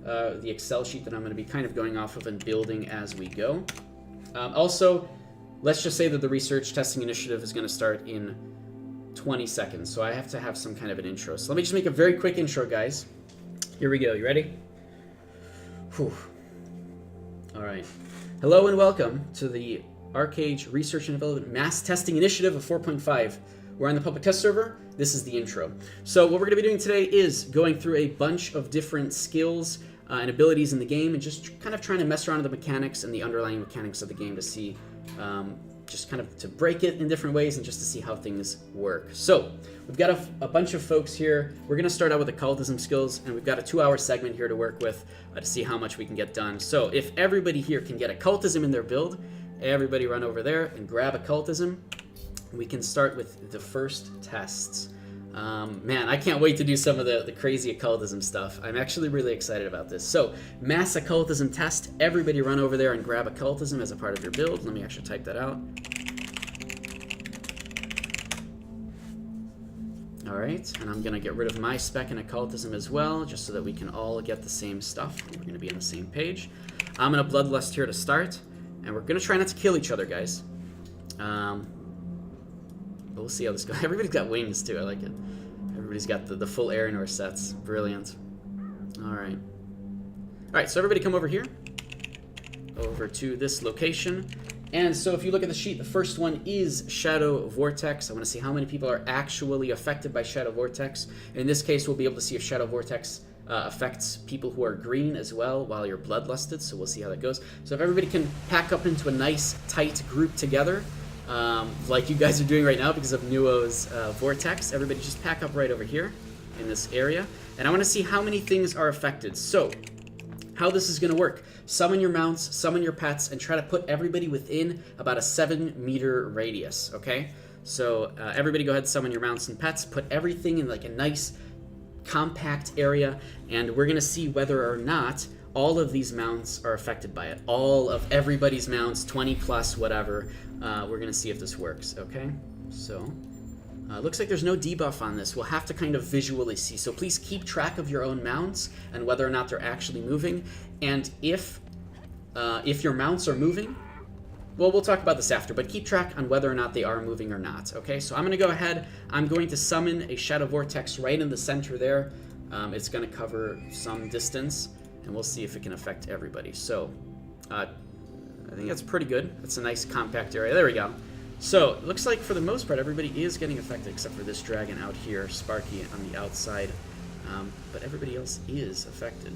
the Excel sheet that I'm going to be kind of going off of and building as we go. Also, let's just say that the research testing initiative is going to start in 20 seconds, so I have to have some kind of an intro. So let me just make a very quick intro, guys. Here we go. You ready? Whew. All right. Hello and welcome to the Arcade Research and Development Mass Testing Initiative of 4.5. We're on the public test server. This is the intro. So what we're going to be doing today is going through a bunch of different skills and abilities in the game, and just kind of trying to mess around with the mechanics and the underlying mechanics of the game to see, just kind of to break it in different ways and just to see how things work. So we've got a bunch of folks here. We're going to start out with occultism skills, and we've got a 2-hour segment here to work with to see how much we can get done. So if everybody here can get occultism in their build, everybody run over there and grab occultism. We can start with the first tests. Man, I can't wait to do some of the crazy occultism stuff. I'm actually really excited about this. So, mass occultism test. Everybody run over there and grab occultism as a part of your build. Let me actually type that out. Alright, and I'm going to get rid of my spec in occultism as well, just so that we can all get the same stuff. We're going to be on the same page. I'm going to bloodlust here to start, and we're going to try not to kill each other, guys. But we'll see how this goes. Everybody's got wings, too. I like it. Everybody's got the full Aeronor sets. Brilliant. Alright. Alright, so everybody come over here. Over to this location. And so if you look at the sheet, the first one is Shadow Vortex. I want to see how many people are actually affected by Shadow Vortex. In this case, we'll be able to see if Shadow Vortex affects people who are green as well while you're bloodlusted. So we'll see how that goes. So if everybody can pack up into a nice, tight group together, like you guys are doing right now because of Nuo's Vortex. Everybody just pack up right over here in this area. And I want to see how many things are affected. So, how this is going to work. Summon your mounts, summon your pets, and try to put everybody within about a 7-meter radius, okay? So, everybody go ahead and summon your mounts and pets. Put everything in like a nice, compact area. And we're going to see whether or not all of these mounts are affected by it. All of everybody's mounts, 20 plus, whatever. We're going to see if this works, okay? So, looks like there's no debuff on this. We'll have to kind of visually see. So please keep track of your own mounts and whether or not they're actually moving. And if your mounts are moving, well, we'll talk about this after, but keep track on whether or not they are moving or not, okay? So I'm going to go ahead. I'm going to summon a Shadow Vortex right in the center there. It's going to cover some distance, and we'll see if it can affect everybody. So, I think that's pretty good. It's a nice compact area. There we go. So, it looks like for the most part everybody is getting affected except for this dragon out here, Sparky on the outside. But everybody else is affected.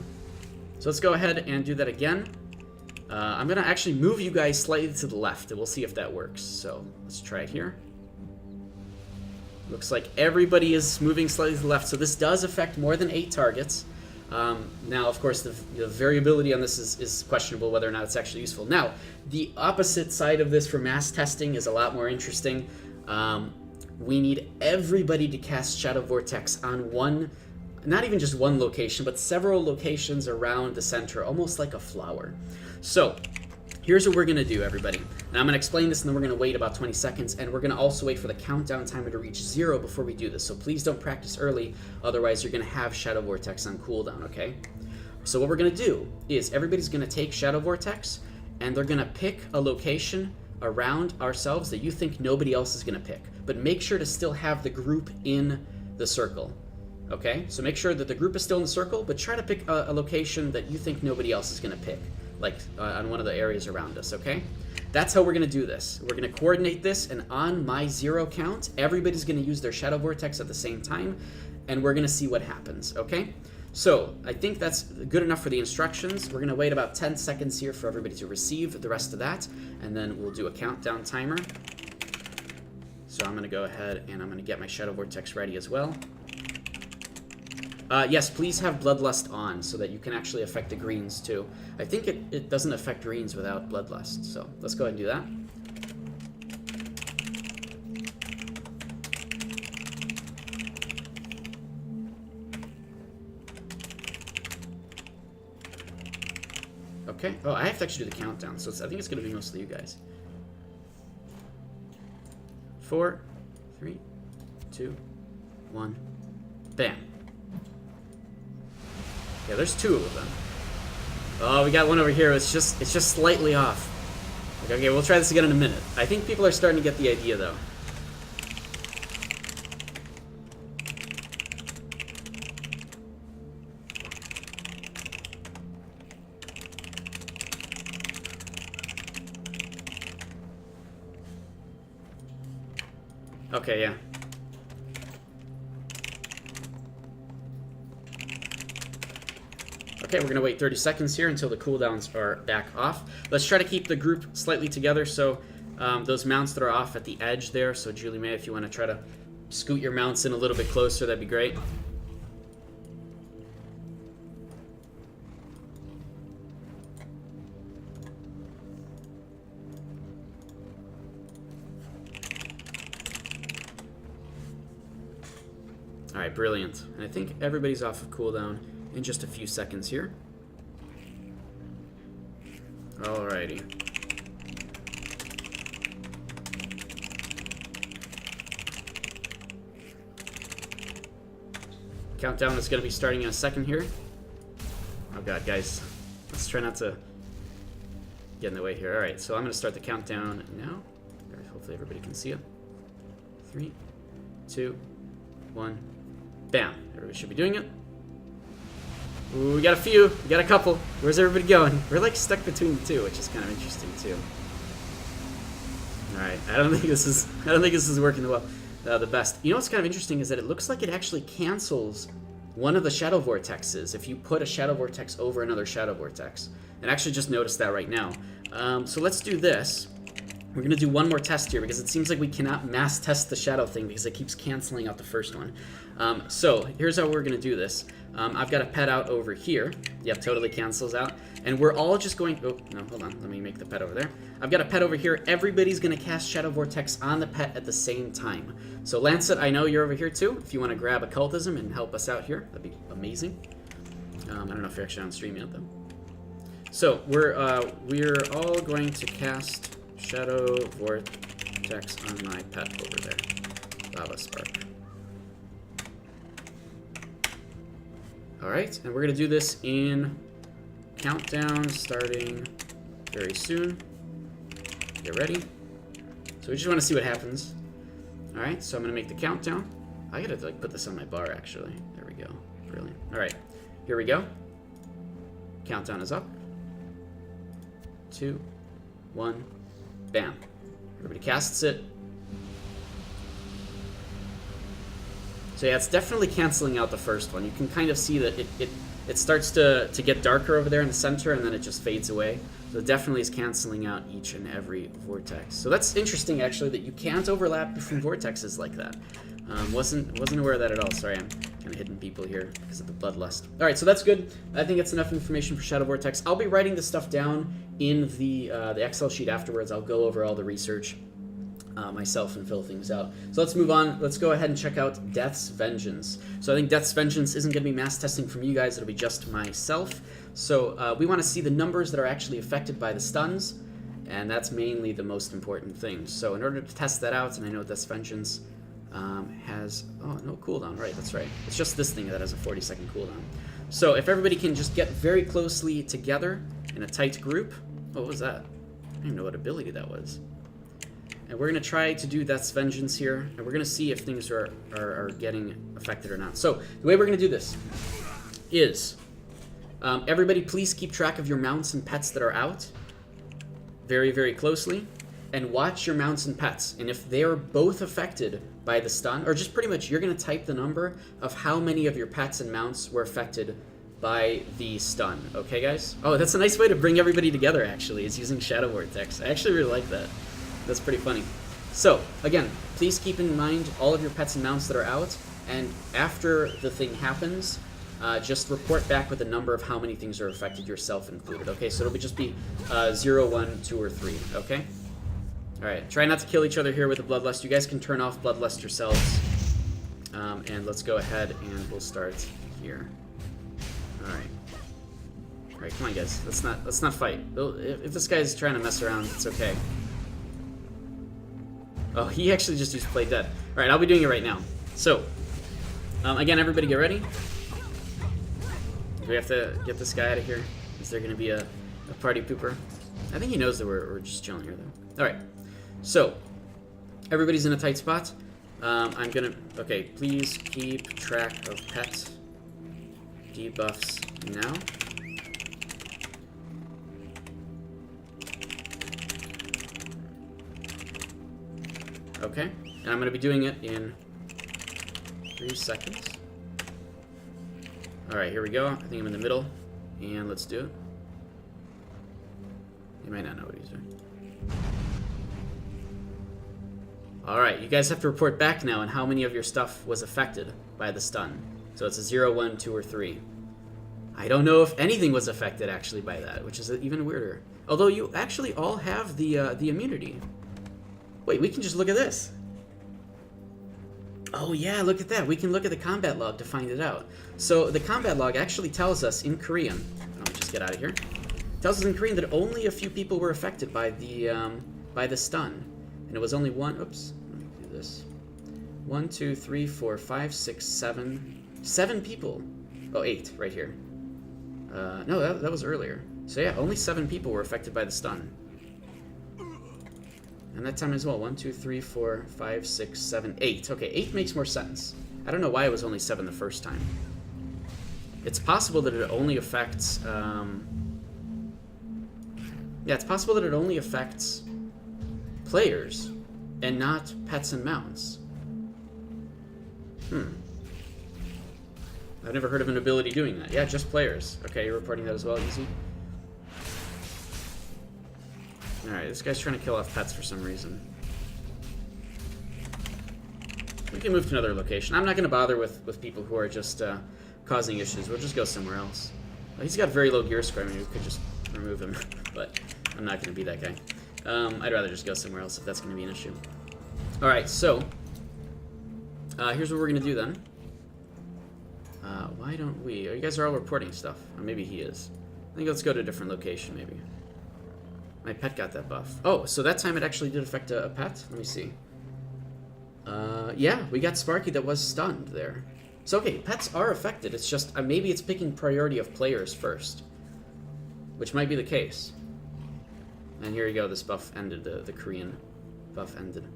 So let's go ahead and do that again. I'm going to actually move you guys slightly to the left and we'll see if that works. So, let's try it here. Looks like everybody is moving slightly to the left. So this does affect more than 8 targets. Now, of course, the variability on this is questionable whether or not it's actually useful. Now, the opposite side of this for mass testing is a lot more interesting. We need everybody to cast Shadow Vortex on one, not even just one location, but several locations around the center, almost like a flower. So, here's what we're going to do, everybody. And I'm going to explain this, and then we're going to wait about 20 seconds, and we're going to also wait for the countdown timer to reach 0 before we do this. So please don't practice early, otherwise you're going to have Shadow Vortex on cooldown, okay? So what we're going to do is everybody's going to take Shadow Vortex, and they're going to pick a location around ourselves that you think nobody else is going to pick. But make sure to still have the group in the circle, okay? So make sure that the group is still in the circle, but try to pick a location that you think nobody else is going to pick, like on one of the areas around us, okay? That's how we're going to do this. We're going to coordinate this, and on my 0 count, everybody's going to use their Shadow Vortex at the same time, and we're going to see what happens, okay? So, I think that's good enough for the instructions. We're going to wait about 10 seconds here for everybody to receive the rest of that, and then we'll do a countdown timer. So I'm going to go ahead, and I'm going to get my Shadow Vortex ready as well. Yes, please have Bloodlust on so that you can actually affect the greens too. I think it doesn't affect greens without Bloodlust, so let's go ahead and do that. Okay. Oh, I have to actually do the countdown, so I think it's going to be mostly you guys. 4, 3, 2, 1, bam. Yeah, there's 2 of them. Oh, we got one over here. It's just slightly off. Okay, we'll try this again in a minute. I think people are starting to get the idea, though. Okay, yeah. Okay, we're going to wait 30 seconds here until the cooldowns are back off. Let's try to keep the group slightly together, so those mounts that are off at the edge there, so Julie May, if you want to try to scoot your mounts in a little bit closer, that'd be great. Alright, brilliant. And I think everybody's off of cooldown in just a few seconds here. Alrighty. Countdown is going to be starting in a second here. Oh god, guys. Let's try not to get in the way here. Alright, so I'm going to start the countdown now. Hopefully everybody can see it. 3, 2, 1. Bam. Everybody should be doing it. Ooh, we got a few. We got a couple. Where's everybody going? We're like stuck between the two, which is kind of interesting too. All right. I don't think this is working the best. You know what's kind of interesting is that it looks like it actually cancels one of the Shadow Vortexes if you put a Shadow Vortex over another Shadow Vortex. And I actually just noticed that right now. So let's do this. We're going to do one more test here because it seems like we cannot mass test the shadow thing because it keeps canceling out the first one. So here's how we're going to do this. I've got a pet out over here. Yep, totally cancels out. And we're all just going... Oh, no, hold on. Let me make the pet over there. I've got a pet over here. Everybody's going to cast Shadow Vortex on the pet at the same time. So Lancet, I know you're over here too. If you want to grab Occultism and help us out here, that'd be amazing. I don't know if you're actually on stream yet, though. So we're all going to cast Shadow Vortex on my pet over there. Lava Spark. Alright, and we're going to do this in countdown starting very soon. Get ready. So we just want to see what happens. Alright, so I'm going to make the countdown. I got to like put this on my bar actually. There we go. Brilliant. Alright, here we go. Countdown is up. 2, 1, bam. Everybody casts it. So yeah, it's definitely canceling out the first one. You can kind of see that it starts to get darker over there in the center, and then it just fades away. So it definitely is canceling out each and every vortex. So that's interesting, actually, that you can't overlap between vortexes like that. Wasn't aware of that at all. Sorry, I'm kind of hitting people here because of the bloodlust. All right, so that's good. I think it's enough information for Shadow Vortex. I'll be writing this stuff down in the Excel sheet afterwards. I'll go over all the research myself and fill things out. So let's move on. Let's go ahead and check out Death's Vengeance. So I think Death's Vengeance isn't going to be mass testing from you guys. It'll be just myself. So we want to see the numbers that are actually affected by the stuns, and that's mainly the most important thing. So in order to test that out, and I know Death's Vengeance has... Oh, no cooldown. Right, that's right. It's just this thing that has a 40-second cooldown. So if everybody can just get very closely together in a tight group... What was that? I don't even know what ability that was. And we're going to try to do Death's Vengeance here, and we're going to see if things are getting affected or not. So the way we're going to do this is... everybody please keep track of your mounts and pets that are out very, very closely, and watch your mounts and pets. And if they are both affected by the stun, or just pretty much you're going to type the number of how many of your pets and mounts were affected by the stun. Okay, guys? Oh, that's a nice way to bring everybody together, actually, is using Shadow Vortex. I actually really like that. That's pretty funny. So, again, please keep in mind all of your pets and mounts that are out, and after the thing happens, just report back with the number of how many things are affected, yourself included, okay? So it'll just be 0, 1, 2, or 3, okay? Alright, try not to kill each other here with the Bloodlust. You guys can turn off Bloodlust yourselves. And let's go ahead and we'll start here. Alright. Alright, come on guys. Let's not fight. If this guy's trying to mess around, it's okay. Oh, he actually just used Play Dead. Alright, I'll be doing it right now. So, again, everybody get ready. Do we have to get this guy out of here? Is there going to be a party pooper? I think he knows that we're just chilling here, though. Alright, so everybody's in a tight spot. I'm going to... Okay, please keep track of pet debuffs now. Okay, and I'm going to be doing it in 3 seconds. Alright, here we go. I think I'm in the middle. And let's do it. He might not know what he's doing. Alright, you guys have to report back now on how many of your stuff was affected by the stun. So it's a 0, 1, 2, or 3. I don't know if anything was affected actually by that, which is even weirder. Although you actually all have the immunity. Wait, we can just look at this. Oh yeah, look at that. We can look at the combat log to find it out. So the combat log actually tells us in Korean. Let me just get out of here. It tells us in Korean that only a few people were affected by the stun, and it was only one. Oops. Let me do this. 1, 2, 3, 4, 5, 6, 7. 7 people. Oh, 8 right here. No, that was earlier. So yeah, only 7 people were affected by the stun. And that time as well. 1, 2, 3, 4, 5, 6, 7, 8. Okay, 8 makes more sense. I don't know why it was only 7 the first time. It's possible that it only affects... Yeah, it's possible that it only affects players and not pets and mounts. I've never heard of an ability doing that. Yeah, just players. Okay, you're reporting that as well, easy. Alright, this guy's trying to kill off pets for some reason. We can move to another location. I'm not going to bother with people who are just causing issues. We'll just go somewhere else. Well, he's got very low gear score. I mean, we could just remove him, but I'm not going to be that guy. I'd rather just go somewhere else if that's going to be an issue. Alright, so here's what we're going to do then. Why don't we... Oh, you guys are all reporting stuff. Or maybe he is. I think let's go to a different location, maybe. My pet got that buff. Oh, so that time it actually did affect a pet? Let me see. Yeah, we got Sparky that was stunned there. So, okay, pets are affected. It's just, maybe it's picking priority of players first. Which might be the case. And here you go, this buff ended. The Korean buff ended.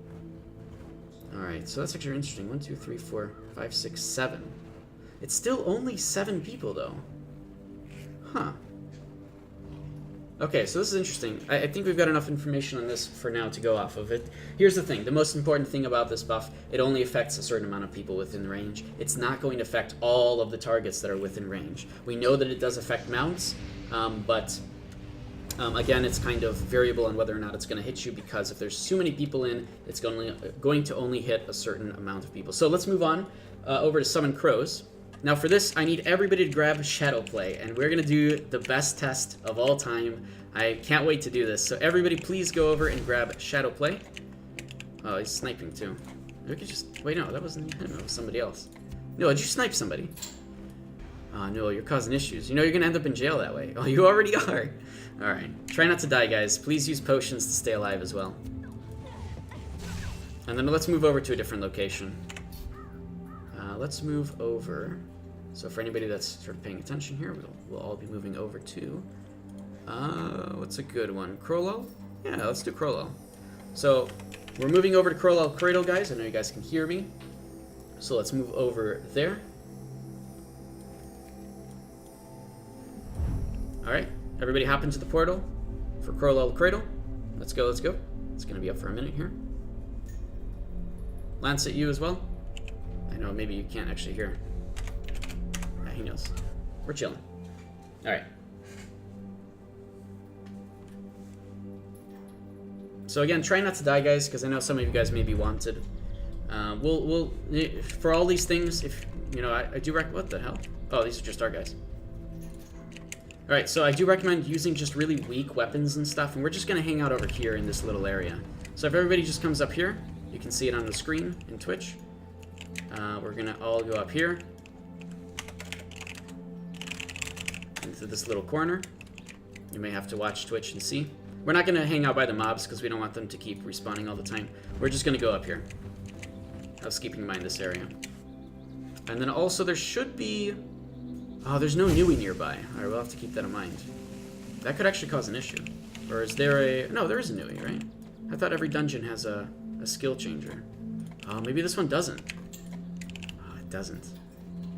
Alright, so that's actually interesting. 1, 2, 3, 4, 5, 6, 7. It's still only 7 people, though. Huh. Okay, so this is interesting. I think we've got enough information on this for now to go off of it. Here's the thing. The most important thing about this buff, it only affects a certain amount of people within range. It's not going to affect all of the targets that are within range. We know that it does affect mounts, but again, it's kind of variable on whether or not it's going to hit you, because if there's too many people in, it's going to only hit a certain amount of people. So let's move on over to Summon Crows. Now for this, I need everybody to grab Shadow Play, and we're going to do the best test of all time. I can't wait to do this. So everybody please go over and grab Shadow Play. Oh, he's sniping too. We could just... Wait, no, that wasn't him. It was somebody else. No, did you snipe somebody? Oh, no, you're causing issues. You know you're going to end up in jail that way. Oh, you already are. Alright. Try not to die, guys. Please use potions to stay alive as well. And then let's move over to a different location. Let's move over. So for anybody that's sort of paying attention here, we'll all be moving over to... what's a good one? Krolel? Yeah, let's do Krolel. So we're moving over to Krolel Cradle, guys. I know you guys can hear me. So let's move over there. Alright, everybody hop into the portal for Krolel Cradle. Let's go, let's go. It's going to be up for a minute here. Lancet, you as well. I know maybe you can't actually hear. Yeah, he knows. We're chilling. Alright. So again, try not to die, guys, because I know some of you guys may be wanted. We'll for all these things, if you know, I do recommend. What the hell? Oh, these are just our guys. Alright, so I do recommend using just really weak weapons and stuff, and we're just gonna hang out over here in this little area. So if everybody just comes up here, you can see it on the screen in Twitch. We're gonna all go up here into this little corner. You may have to watch Twitch and see. We're not gonna hang out by the mobs because we don't want them to keep respawning all the time. We're just gonna go up here. I was keeping in mind this area. And then also there should be Oh, there's no Nui nearby. Alright, we'll have to keep that in mind. That could actually cause an issue. Or is there a... No, there is a Nui, right? I thought every dungeon has a skill changer. Oh, maybe this one doesn't. Oh, it doesn't.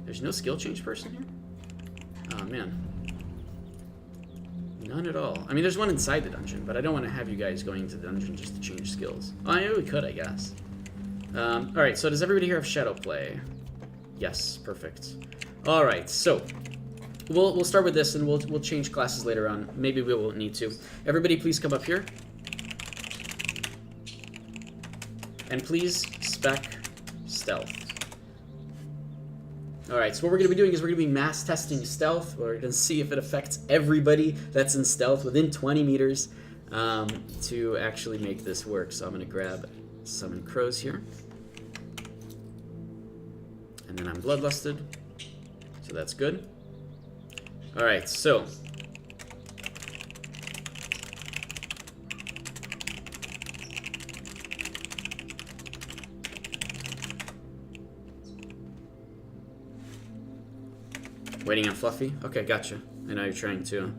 There's no skill change person here? Oh, man. None at all. I mean, there's one inside the dungeon, but I don't want to have you guys going into the dungeon just to change skills. Oh, I we could, I guess. Alright, so does everybody here have Shadow Play? Yes, perfect. Alright, so... We'll start with this, and we'll change classes later on. Maybe we won't need to. Everybody please come up here. And please spec stealth. Alright, so what we're going to be doing is we're going to be mass testing stealth. We're going to see if it affects everybody that's in stealth within 20 meters to actually make this work. So I'm going to grab Summon Crows here. And then I'm Bloodlusted. So that's good. Alright, so... Waiting on Fluffy? Okay, gotcha. I know you're trying to...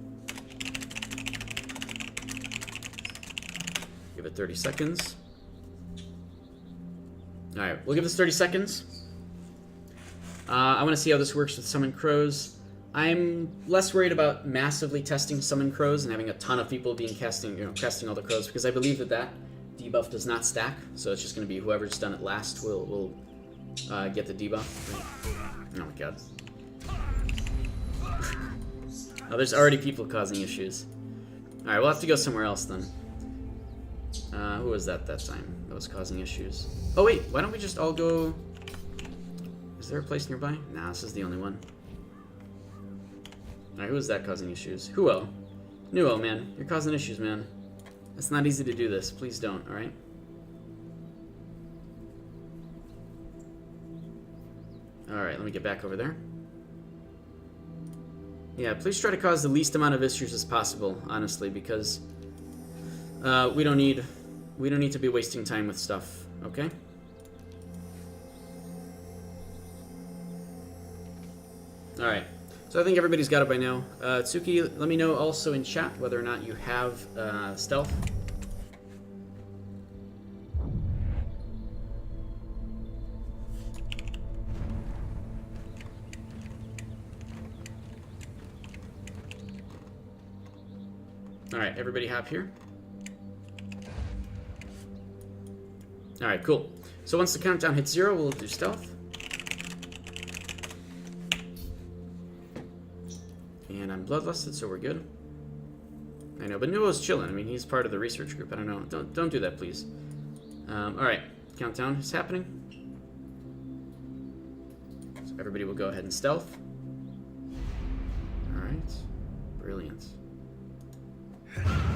Give it 30 seconds. Alright, we'll give this 30 seconds. I want to see how this works with Summon Crows. I'm less worried about massively testing Summon Crows and having a ton of people casting all the crows, because I believe that debuff does not stack, so it's just going to be whoever's done it last will get the debuff. Oh my god. Oh, there's already people causing issues. Alright, we'll have to go somewhere else then. Who was that time that was causing issues? Oh wait, why don't we just all go... Is there a place nearby? Nah, this is the only one. Alright, who is that causing issues? Huo. Nuo, man. You're causing issues, man. It's not easy to do this. Please don't, alright? Alright, let me get back over there. Yeah, please try to cause the least amount of issues as possible, honestly, because we don't need to be wasting time with stuff, okay? Alright, so I think everybody's got it by now. Tsuki, let me know also in chat whether or not you have stealth. Alright, everybody hop here. Alright, cool. So once the countdown hits 0, we'll do stealth. And I'm bloodlusted, so we're good. I know, but Nuo's chilling. I mean, he's part of the research group. I don't know. Don't do that, please. Alright, countdown is happening. So everybody will go ahead and stealth. Alright, brilliant.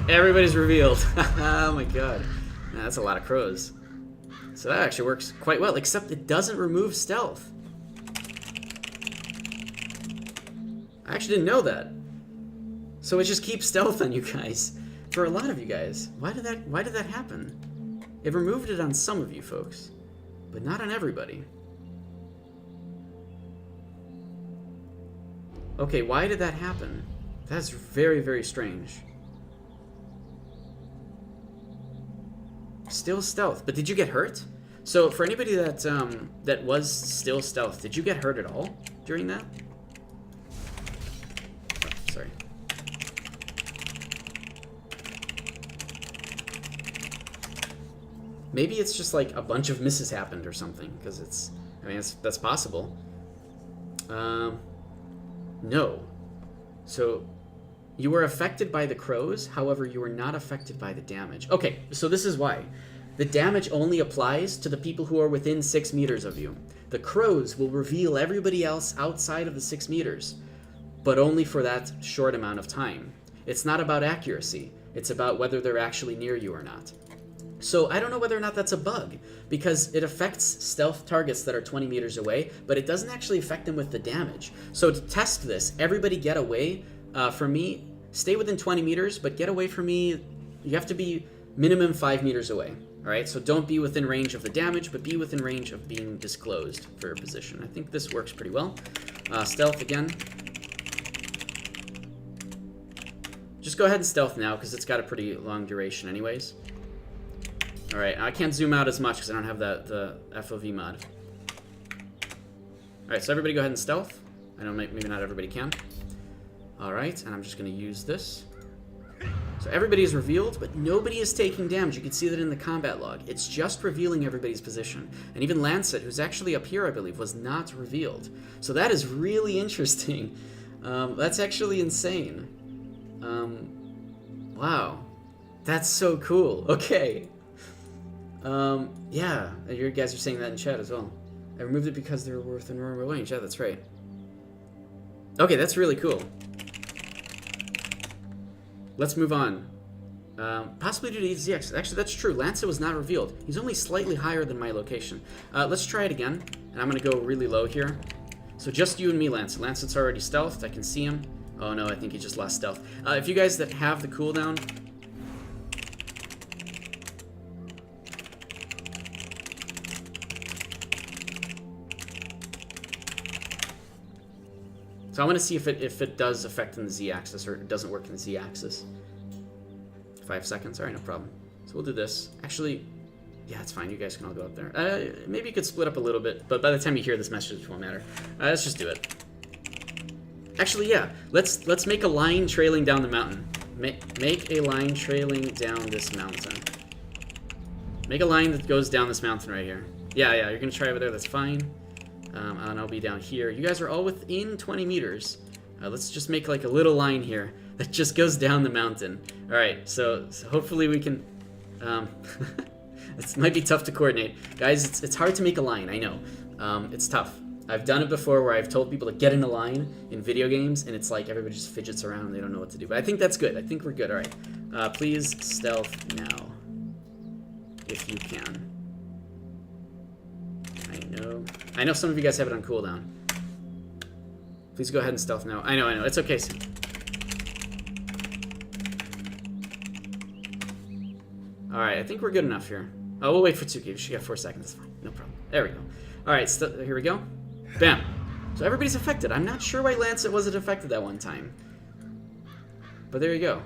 Everybody's revealed. Oh my god. Man, that's a lot of crows. So that actually works quite well, except it doesn't remove stealth. I actually didn't know that. So it just keeps stealth on you guys. For a lot of you guys. Why did that happen? It removed it on some of you folks, but not on everybody. Okay, why did that happen? That's very, very strange. Still stealth, but did you get hurt? So for anybody that that was still stealth, did you get hurt at all during that? Oh, sorry. Maybe it's just like a bunch of misses happened or something, because it's, I mean, that's possible. No. So you were affected by the crows, however, you were not affected by the damage. Okay, so this is why. The damage only applies to the people who are within 6 meters of you. The crows will reveal everybody else outside of the 6 meters, but only for that short amount of time. It's not about accuracy. It's about whether they're actually near you or not. So I don't know whether or not that's a bug, because it affects stealth targets that are 20 meters away, but it doesn't actually affect them with the damage. So to test this, everybody get away from me. Stay within 20 meters, but get away from me. You have to be minimum 5 meters away. Alright, so don't be within range of the damage, but be within range of being disclosed for your position. I think this works pretty well. Stealth again. Just go ahead and stealth now, because it's got a pretty long duration anyways. Alright, I can't zoom out as much because I don't have the FOV mod. Alright, so everybody go ahead and stealth. I know maybe not everybody can. Alright, and I'm just going to use this. So everybody is revealed, but nobody is taking damage. You can see that in the combat log. It's just revealing everybody's position. And even Lancet, who's actually up here, I believe, was not revealed. So that is really interesting. That's actually insane. Wow. That's so cool. Okay. Yeah, you guys are saying that in chat as well. I removed it because they were within normal range. Yeah, that's right. Okay, that's really cool. Let's move on. Possibly due to EZX. Actually, that's true. Lancet was not revealed. He's only slightly higher than my location. Let's try it again. And I'm going to go really low here. So just you and me, Lancet. Lancet's already stealthed. I can see him. Oh no, I think he just lost stealth. If you guys that have the cooldown... So I want to see if it does affect in the Z-axis or it doesn't work in the Z-axis. 5 seconds. All right, no problem. So we'll do this. Actually, yeah, it's fine. You guys can all go up there. Maybe you could split up a little bit, but by the time you hear this message, it won't matter. Let's just do it. Actually, yeah. Let's make a line trailing down the mountain. Make a line trailing down this mountain. Make a line that goes down this mountain right here. Yeah, you're gonna try over there. That's fine. And I'll be down here. You guys are all within 20 meters. Let's just make like a little line here that just goes down the mountain. All right, so hopefully we can... It might be tough to coordinate. Guys, it's hard to make a line, I know. It's tough. I've done it before where I've told people to get in a line in video games, and it's like everybody just fidgets around and they don't know what to do. But I think that's good. I think we're good. All right. Please stealth now, if you can. I know some of you guys have it on cooldown. Please go ahead and stealth now. I know. It's okay. Alright, I think we're good enough here. Oh, we'll wait for Tsuki. She got 4 seconds. That's fine. No problem. There we go. Alright, here we go. Bam. So everybody's affected. I'm not sure why Lancet wasn't affected that one time. But there you go.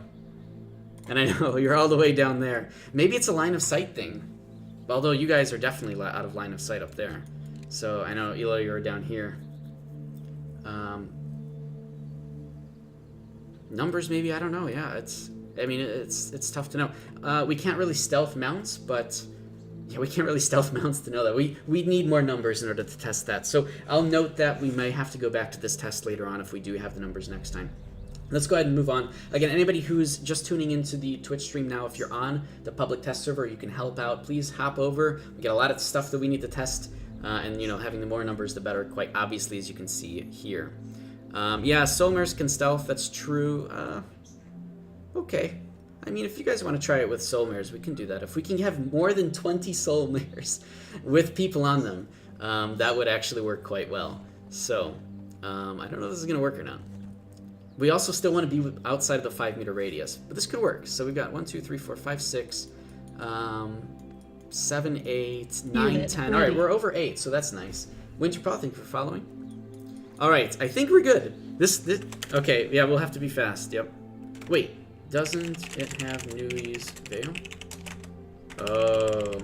And I know, you're all the way down there. Maybe it's a line of sight thing. Although you guys are definitely out of line of sight up there. So I know, Elo, you're down here. Numbers maybe, I don't know. Yeah, it's tough to know. We can't really stealth mounts, but yeah, we can't really stealth mounts to know that. We need more numbers in order to test that. So I'll note that we may have to go back to this test later on if we do have the numbers next time. Let's go ahead and move on. Again, anybody who's just tuning into the Twitch stream now, if you're on the public test server, you can help out. Please hop over. We got a lot of stuff that we need to test, and you know, having the more numbers, the better. Quite obviously, as you can see here. Yeah, Soulmares can stealth. That's true. Okay. I mean, if you guys want to try it with Soulmares, we can do that. If we can have more than 20 Soulmares with people on them, that would actually work quite well. So, I don't know if this is going to work or not. We also still want to be outside of the 5-meter radius, but this could work. So we've got 1, 2, 3, 4, 5, 6, 7, 8, 9, 10. All right, we're over 8, so that's nice. Winter Paw, thank you for following. All right, I think we're good. This, okay, yeah, we'll have to be fast. Yep. Wait, doesn't it have Nui's Veil? Oh.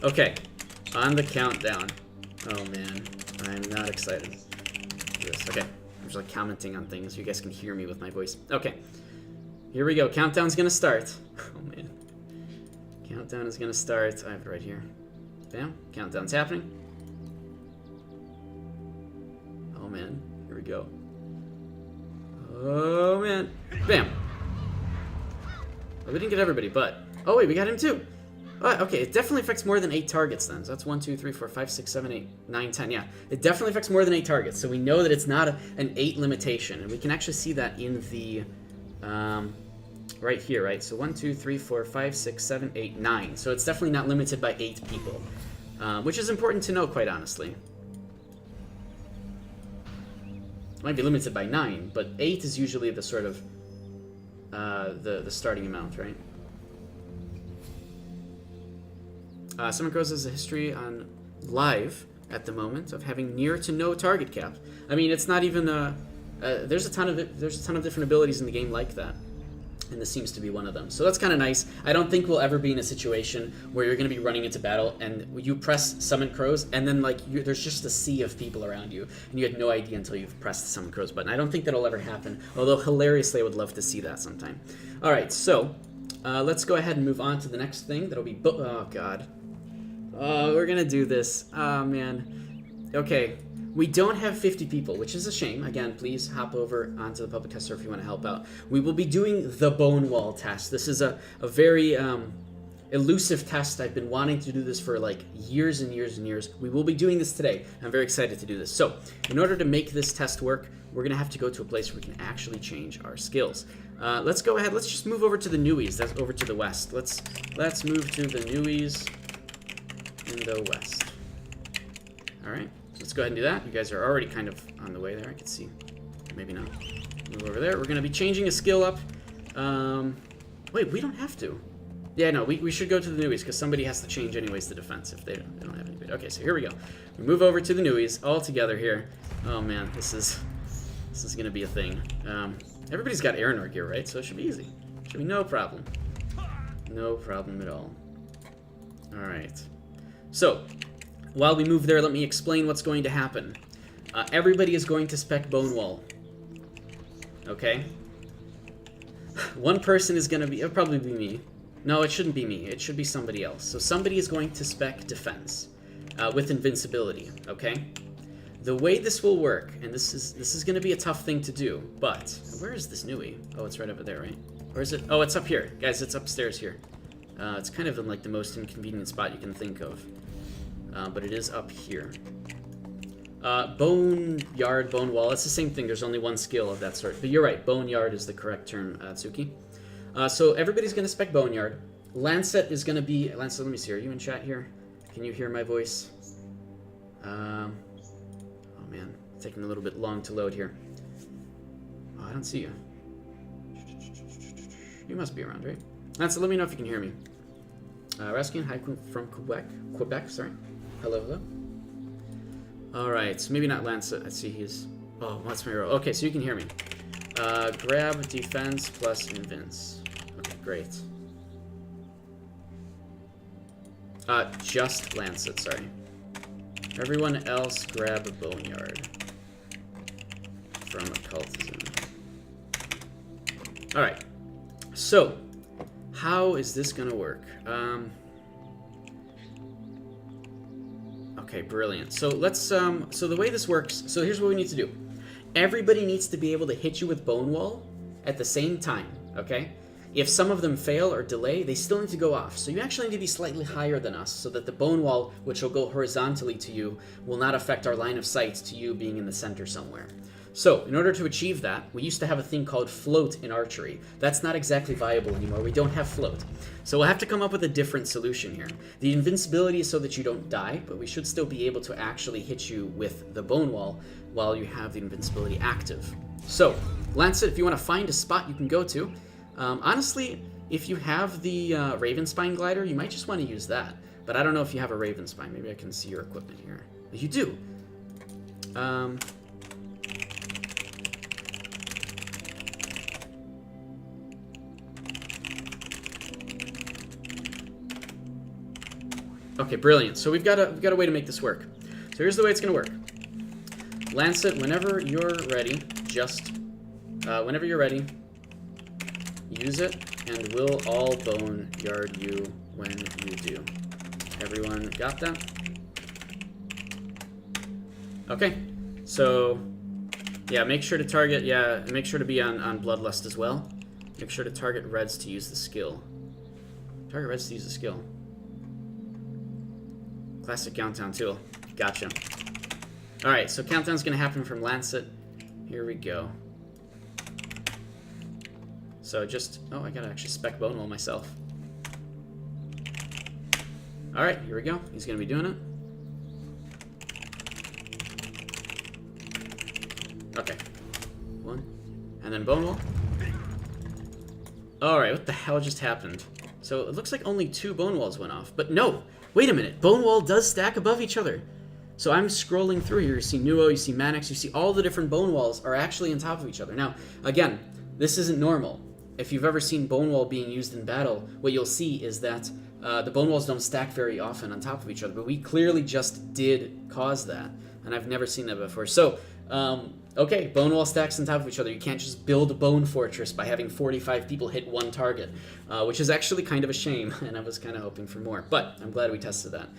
Okay, on the countdown. Oh man, I'm not excited. Okay, I'm just like commenting on things. You guys can hear me with my voice. Okay, here we go. Countdown's gonna start. Oh man, countdown is gonna start. I have it right here. Bam. Countdown's happening. Oh man, here we go. Oh man, bam. Oh, we didn't get everybody, but oh wait, we got him too. Okay, it definitely affects more than 8 targets then. So that's 1, 2, 3, 4, 5, 6, 7, 8, 9, 10. Yeah, it definitely affects more than 8 targets. So we know that it's not an 8 limitation. And we can actually see that in the, right here, right? So 1, 2, 3, 4, 5, 6, 7, 8, 9. So it's definitely not limited by 8 people, which is important to know, quite honestly. It might be limited by 9, but 8 is usually the sort of, the starting amount, right? Someone Grows has a history on live at the moment of having near to no target cap. I mean, it's not even a There's a ton of different abilities in the game like that, and this seems to be one of them. So that's kind of nice. I don't think we'll ever be in a situation where you're going to be running into battle and you press Summon Crows, and then like there's just a sea of people around you, and you had no idea until you've pressed the Summon Crows button. I don't think that'll ever happen, although hilariously I would love to see that sometime. All right, so let's go ahead and move on to the next thing. That'll be oh god. Oh, we're gonna do this. Oh man. Okay. We don't have 50 people, which is a shame. Again, please hop over onto the public test server if you want to help out. We will be doing the bone wall test. This is a very elusive test. I've been wanting to do this for like years and years and years. We will be doing this today. I'm very excited to do this. So, in order to make this test work, we're going to have to go to a place where we can actually change our skills. Let's go ahead. Let's just move over to the Newies. That's over to the west. Let's move to the Newies in the west. All right. Let's go ahead and do that. You guys are already kind of on the way there. I can see. Maybe not. Move over there. We're going to be changing a skill up. Wait, we don't have to. Yeah, no, we should go to the Newies because somebody has to change anyways the defense if they don't have anybody. Okay, so here we go. We move over to the Newies all together here. Oh man, this is going to be a thing. Everybody's got Aranor gear, right? So it should be easy. Should be no problem. No problem at all. All right. So, while we move there, let me explain what's going to happen. Everybody is going to spec Bone Wall. Okay? One person is going to be... It'll probably be me. No, it shouldn't be me. It should be somebody else. So somebody is going to spec Defense with Invincibility. Okay? The way this will work, and this is going to be a tough thing to do, but... Where is this Newie? Oh, it's right over there, right? Where is it? Oh, it's up here. Guys, it's upstairs here. It's kind of in like the most inconvenient spot you can think of. But it is up here. Boneyard, Bone Wall, it's the same thing. There's only one skill of that sort. But you're right, Boneyard is the correct term, Tsuki. So everybody's going to spec Boneyard. Lancet is going to be... Lancet, let me see. Are you in chat here? Can you hear my voice? Oh, man. It's taking a little bit long to load here. Oh, I don't see you. You must be around, right? Lancet, let me know if you can hear me. Raskin, hi from Quebec, sorry. Hello, hello. Alright, so maybe not Lancet. I see he's... Oh, that's my row. Okay, so you can hear me. Grab Defense plus Invince. Okay, great. Just Lancet, sorry. Everyone else grab a Boneyard. From Occultism. Alright. So, how is this gonna work? Okay, brilliant. So let's so the way this works, so here's what we need to do. Everybody needs to be able to hit you with Bone Wall at the same time, okay? If some of them fail or delay, they still need to go off. So you actually need to be slightly higher than us so that the Bone Wall, which will go horizontally to you, will not affect our line of sight to you being in the center somewhere. So, in order to achieve that, we used to have a thing called float in archery. That's not exactly viable anymore. We don't have float. So we'll have to come up with a different solution here. The invincibility is so that you don't die, but we should still be able to actually hit you with the Bone Wall while you have the invincibility active. So, Lancet, if you want to find a spot you can go to, honestly, if you have the Ravenspine glider, you might just want to use that. But I don't know if you have a Ravenspine. Maybe I can see your equipment here. You do. Okay, brilliant. So we've got a way to make this work. So here's the way it's going to work. Lancet, whenever you're ready, whenever you're ready, use it, and we'll all Boneyard you when you do. Everyone got that? Okay, so yeah, make sure to target, make sure to be on Bloodlust as well. Make sure to target Reds to use the skill. Target Reds to use the skill. Classic countdown tool. Gotcha. Alright, so countdown's gonna happen from Lancet. Here we go. So just... Oh, I gotta actually spec Bone Wall myself. Alright, here we go. He's gonna be doing it. Okay. One. And then Bone Wall. Alright, what the hell just happened? So it looks like only 2 Bone Walls went off. But no! Wait a minute. Bone Wall does stack above each other. So I'm scrolling through here. You see Nuo, you see Manix, you see all the different bone walls are actually on top of each other. Now, again, this isn't normal. If you've ever seen bone wall being used in battle, what you'll see is that the bone walls don't stack very often on top of each other, but we clearly just did cause that, and I've never seen that before. So, okay, bone wall stacks on top of each other. You can't just build a bone fortress by having 45 people hit one target, which is actually kind of a shame, and I was kind of hoping for more, but I'm glad we tested that.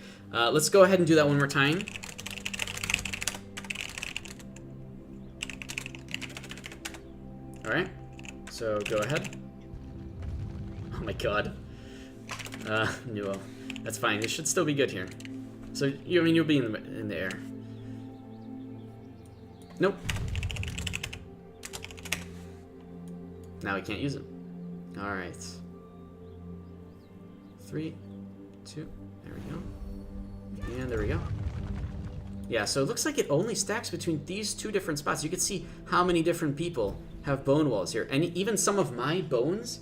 Let's go ahead and do that one more time. All right, so go ahead. Oh my god. Nuo. That's fine. It should still be good here. So, I mean, you'll be in the air. Nope. Now we can't use it. Alright. 3, 2, there we go. And there we go. Yeah, so it looks like it only stacks between these two different spots. You can see how many different people have bone walls here. And even some of my bones,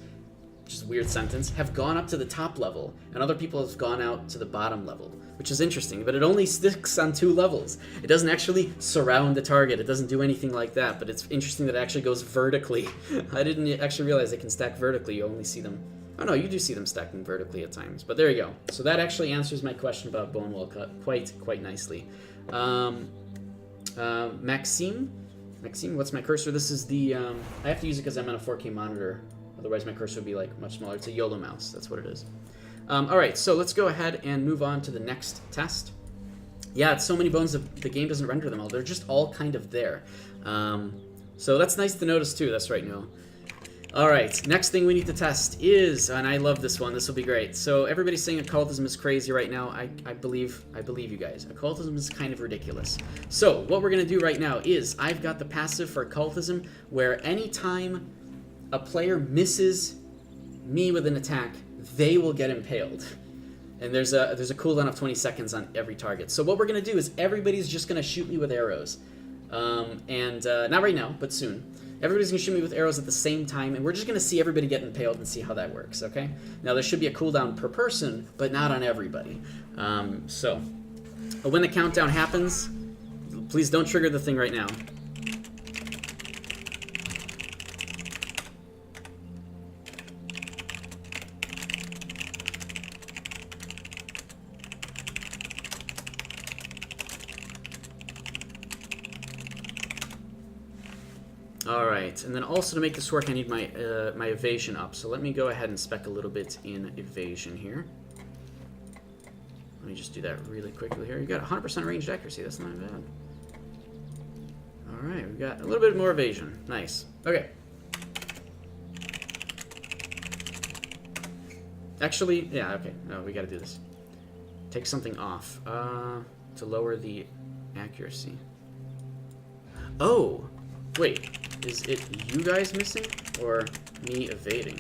which is a weird sentence, have gone up to the top level, and other people have gone out to the bottom level, which is interesting, but it only sticks on 2 levels. It doesn't actually surround the target. It doesn't do anything like that, but it's interesting that it actually goes vertically. I didn't actually realize they can stack vertically. You only see them... Oh no, you do see them stacking vertically at times, but there you go. So that actually answers my question about bone wall cut quite nicely. Maxime, what's my cursor? This is the... I have to use it because I'm on a 4K monitor. Otherwise, my cursor would be like much smaller. It's a YOLO mouse. That's what it is. All right, so let's go ahead and move on to the next test. Yeah, it's so many bones that the game doesn't render them all. They're just all kind of there. So that's nice to notice too. That's right, Noah. All right, next thing we need to test is, and I love this one. This will be great. So everybody's saying occultism is crazy right now. I believe you guys. Occultism is kind of ridiculous. So what we're gonna do right now is I've got the passive for occultism, where anytime a player misses me with an attack, they will get impaled. And there's a cooldown of 20 seconds on every target. So what we're gonna do is everybody's just gonna shoot me with arrows. Not right now, but soon. Everybody's gonna shoot me with arrows at the same time, and we're just gonna see everybody get impaled and see how that works, okay? Now there should be a cooldown per person, but not on everybody. So when the countdown happens, please don't trigger the thing right now. Alright, and then also to make this work I need my my evasion up, so let me go ahead and spec a little bit in evasion here. Let me just do that really quickly here. You got 100% ranged accuracy, that's not bad. Alright, we've got a little bit more evasion. Nice. Okay. Actually, yeah, okay. No, we gotta do this. Take something off to lower the accuracy. Oh! Wait, is it you guys missing or me evading?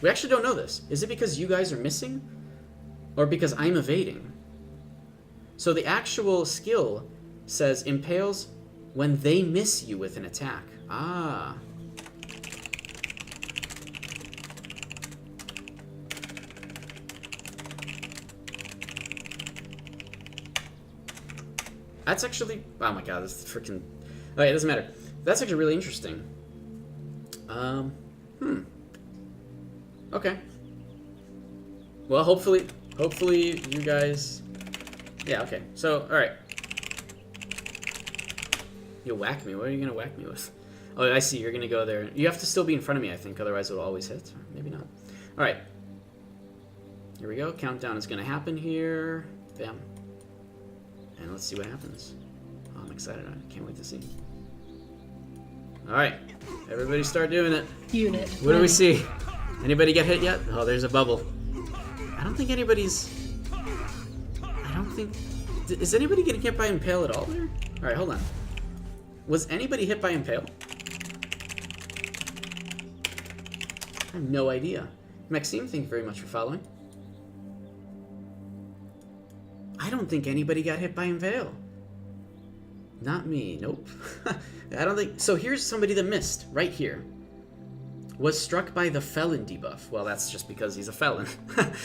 We actually don't know this. Is it because you guys are missing or because I'm evading? So the actual skill says impales when they miss you with an attack. Ah. That's actually... Oh my god, this is freaking... Okay, it doesn't matter. That's actually really interesting. Okay. Well, hopefully you guys... Yeah, okay. So, alright. You'll whack me. What are you going to whack me with? Oh, I see. You're going to go there. You have to still be in front of me, I think. Otherwise, it'll always hit. Or maybe not. Alright. Here we go. Countdown is going to happen here. Bam. And let's see what happens. Oh, I'm excited. I can't wait to see. Alright, everybody start doing it. Unit. What do we see? Anybody get hit yet? Oh, there's a bubble. I don't think anybody's... I don't think... Is anybody getting hit by Impale at all there? Alright, hold on. Was anybody hit by Impale? I have no idea. Maxime, thank you very much for following. I don't think anybody got hit by Impale. Not me, nope. I don't think... So here's somebody that missed, right here. Was struck by the felon debuff. Well, that's just because he's a felon.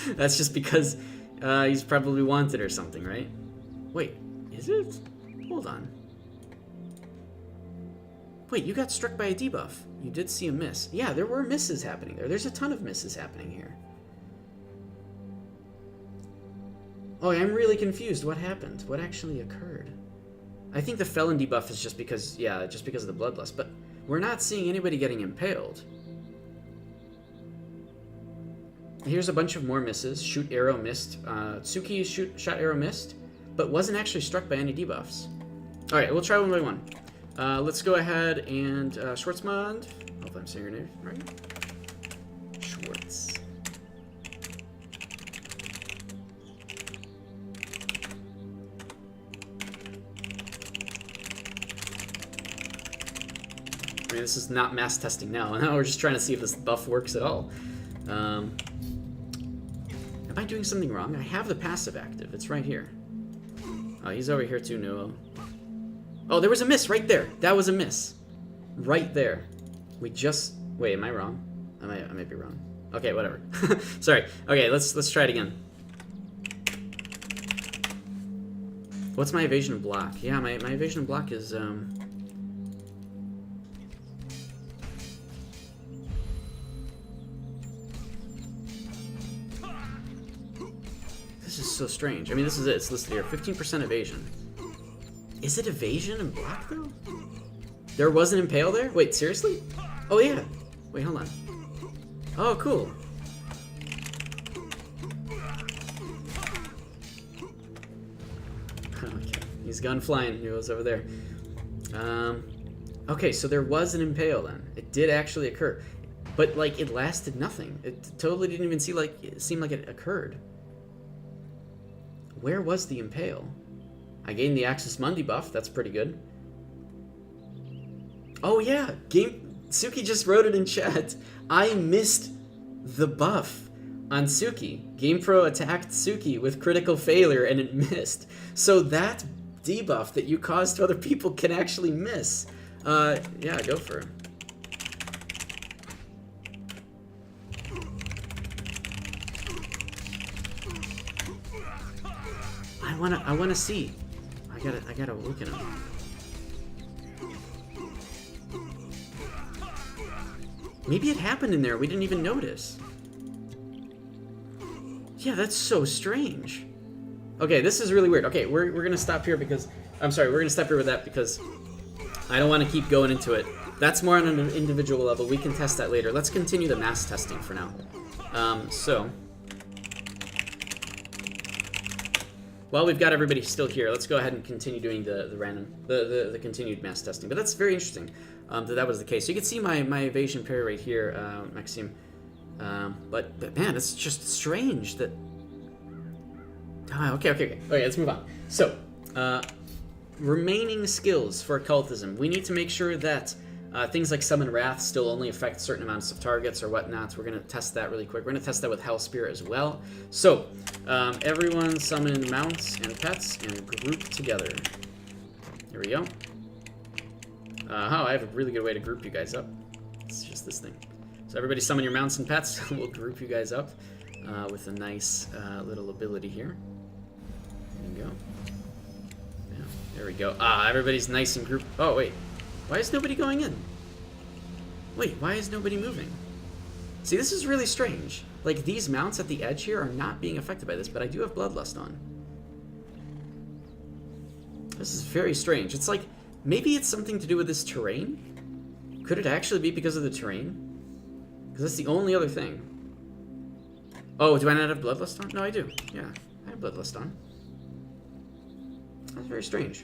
That's just because he's probably wanted or something, right? Wait, Is it? Hold on. Wait, you got struck by a debuff. You did see a miss. Yeah, there were misses happening there. There's a ton of misses happening here. Oh, I'm really confused. What happened? What actually occurred? I think the felon debuff is just because, yeah, just because of the bloodlust, but we're not seeing anybody getting impaled. Here's a bunch of more misses. Shoot arrow missed. Tsuki shot arrow missed, but wasn't actually struck by any debuffs. All right, we'll try one by one. Let's go ahead and Schwartzmond. Hope I'm saying your name right. Schwartz. I mean, this is not mass testing now. Now we're just trying to see if this buff works at all. Am I doing something wrong? I have the passive active. It's right here. Oh, he's over here too, Nuo. Oh, there was a miss right there. That was a miss. Right there. We just... Wait, am I wrong? I might be wrong. Okay, whatever. Sorry. Okay, let's try it again. What's my evasion block? Yeah, my evasion block is... This is so strange. I mean, this is it. It's listed here. 15% evasion. Is it evasion and block, though? There was an impale there? Wait, seriously? Oh, yeah. Wait, hold on. Oh, cool. Okay. He's gone flying. He was over there. Okay, so there was an impale then. It did actually occur. But, like, it lasted nothing. It totally didn't even seem like it occurred. Where was the impale? I gained the Axis Mundi buff. That's pretty good. Oh yeah, Suki just wrote it in chat. I missed the buff on Suki. GamePro attacked Suki with critical failure and it missed. So that debuff that you caused to other people can actually miss. Yeah, go for it. I wanna see. I gotta look at him. Maybe it happened in there. We didn't even notice. Yeah, that's so strange. Okay, this is really weird. Okay, we're gonna stop here because I'm sorry. We're gonna stop here with that because I don't want to keep going into it. That's more on an individual level. We can test that later. Let's continue the mass testing for now. While we've got everybody still here, let's go ahead and continue doing the continued mass testing. But that's very interesting that was the case. So you can see my evasion parry right here, Maxime. But man, it's just strange that... Okay, let's move on. So, remaining skills for Occultism. We need to make sure that things like Summon Wrath still only affect certain amounts of targets or whatnot. We're going to test that really quick. We're going to test that with Hell Spirit as well. So, everyone summon mounts and pets and group together. Here we go. I have a really good way to group you guys up. It's just this thing. So everybody summon your mounts and pets. We'll group you guys up with a nice little ability here. There you go. Yeah, there we go. Everybody's nice and grouped. Oh, wait. Why is nobody going in? Wait, why is nobody moving? See, this is really strange. Like, these mounts at the edge here are not being affected by this, but I do have Bloodlust on. This is very strange. It's like, maybe it's something to do with this terrain? Could it actually be because of the terrain? Because that's the only other thing. Oh, do I not have Bloodlust on? No, I do. Yeah, I have Bloodlust on. That's very strange.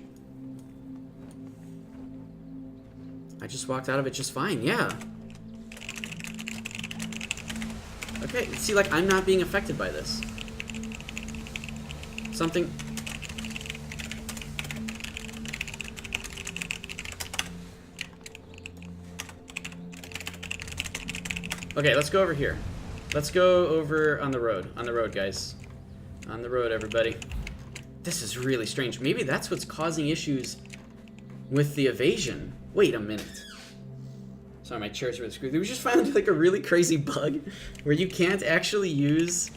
I just walked out of it just fine, yeah. Okay, see, like, I'm not being affected by this. Something... Okay, let's go over here. Let's go over on the road. On the road, guys. On the road, everybody. This is really strange. Maybe that's what's causing issues with the evasion. Wait a minute. Sorry, my chair's really screwed. We just found like a really crazy bug where you can't actually use...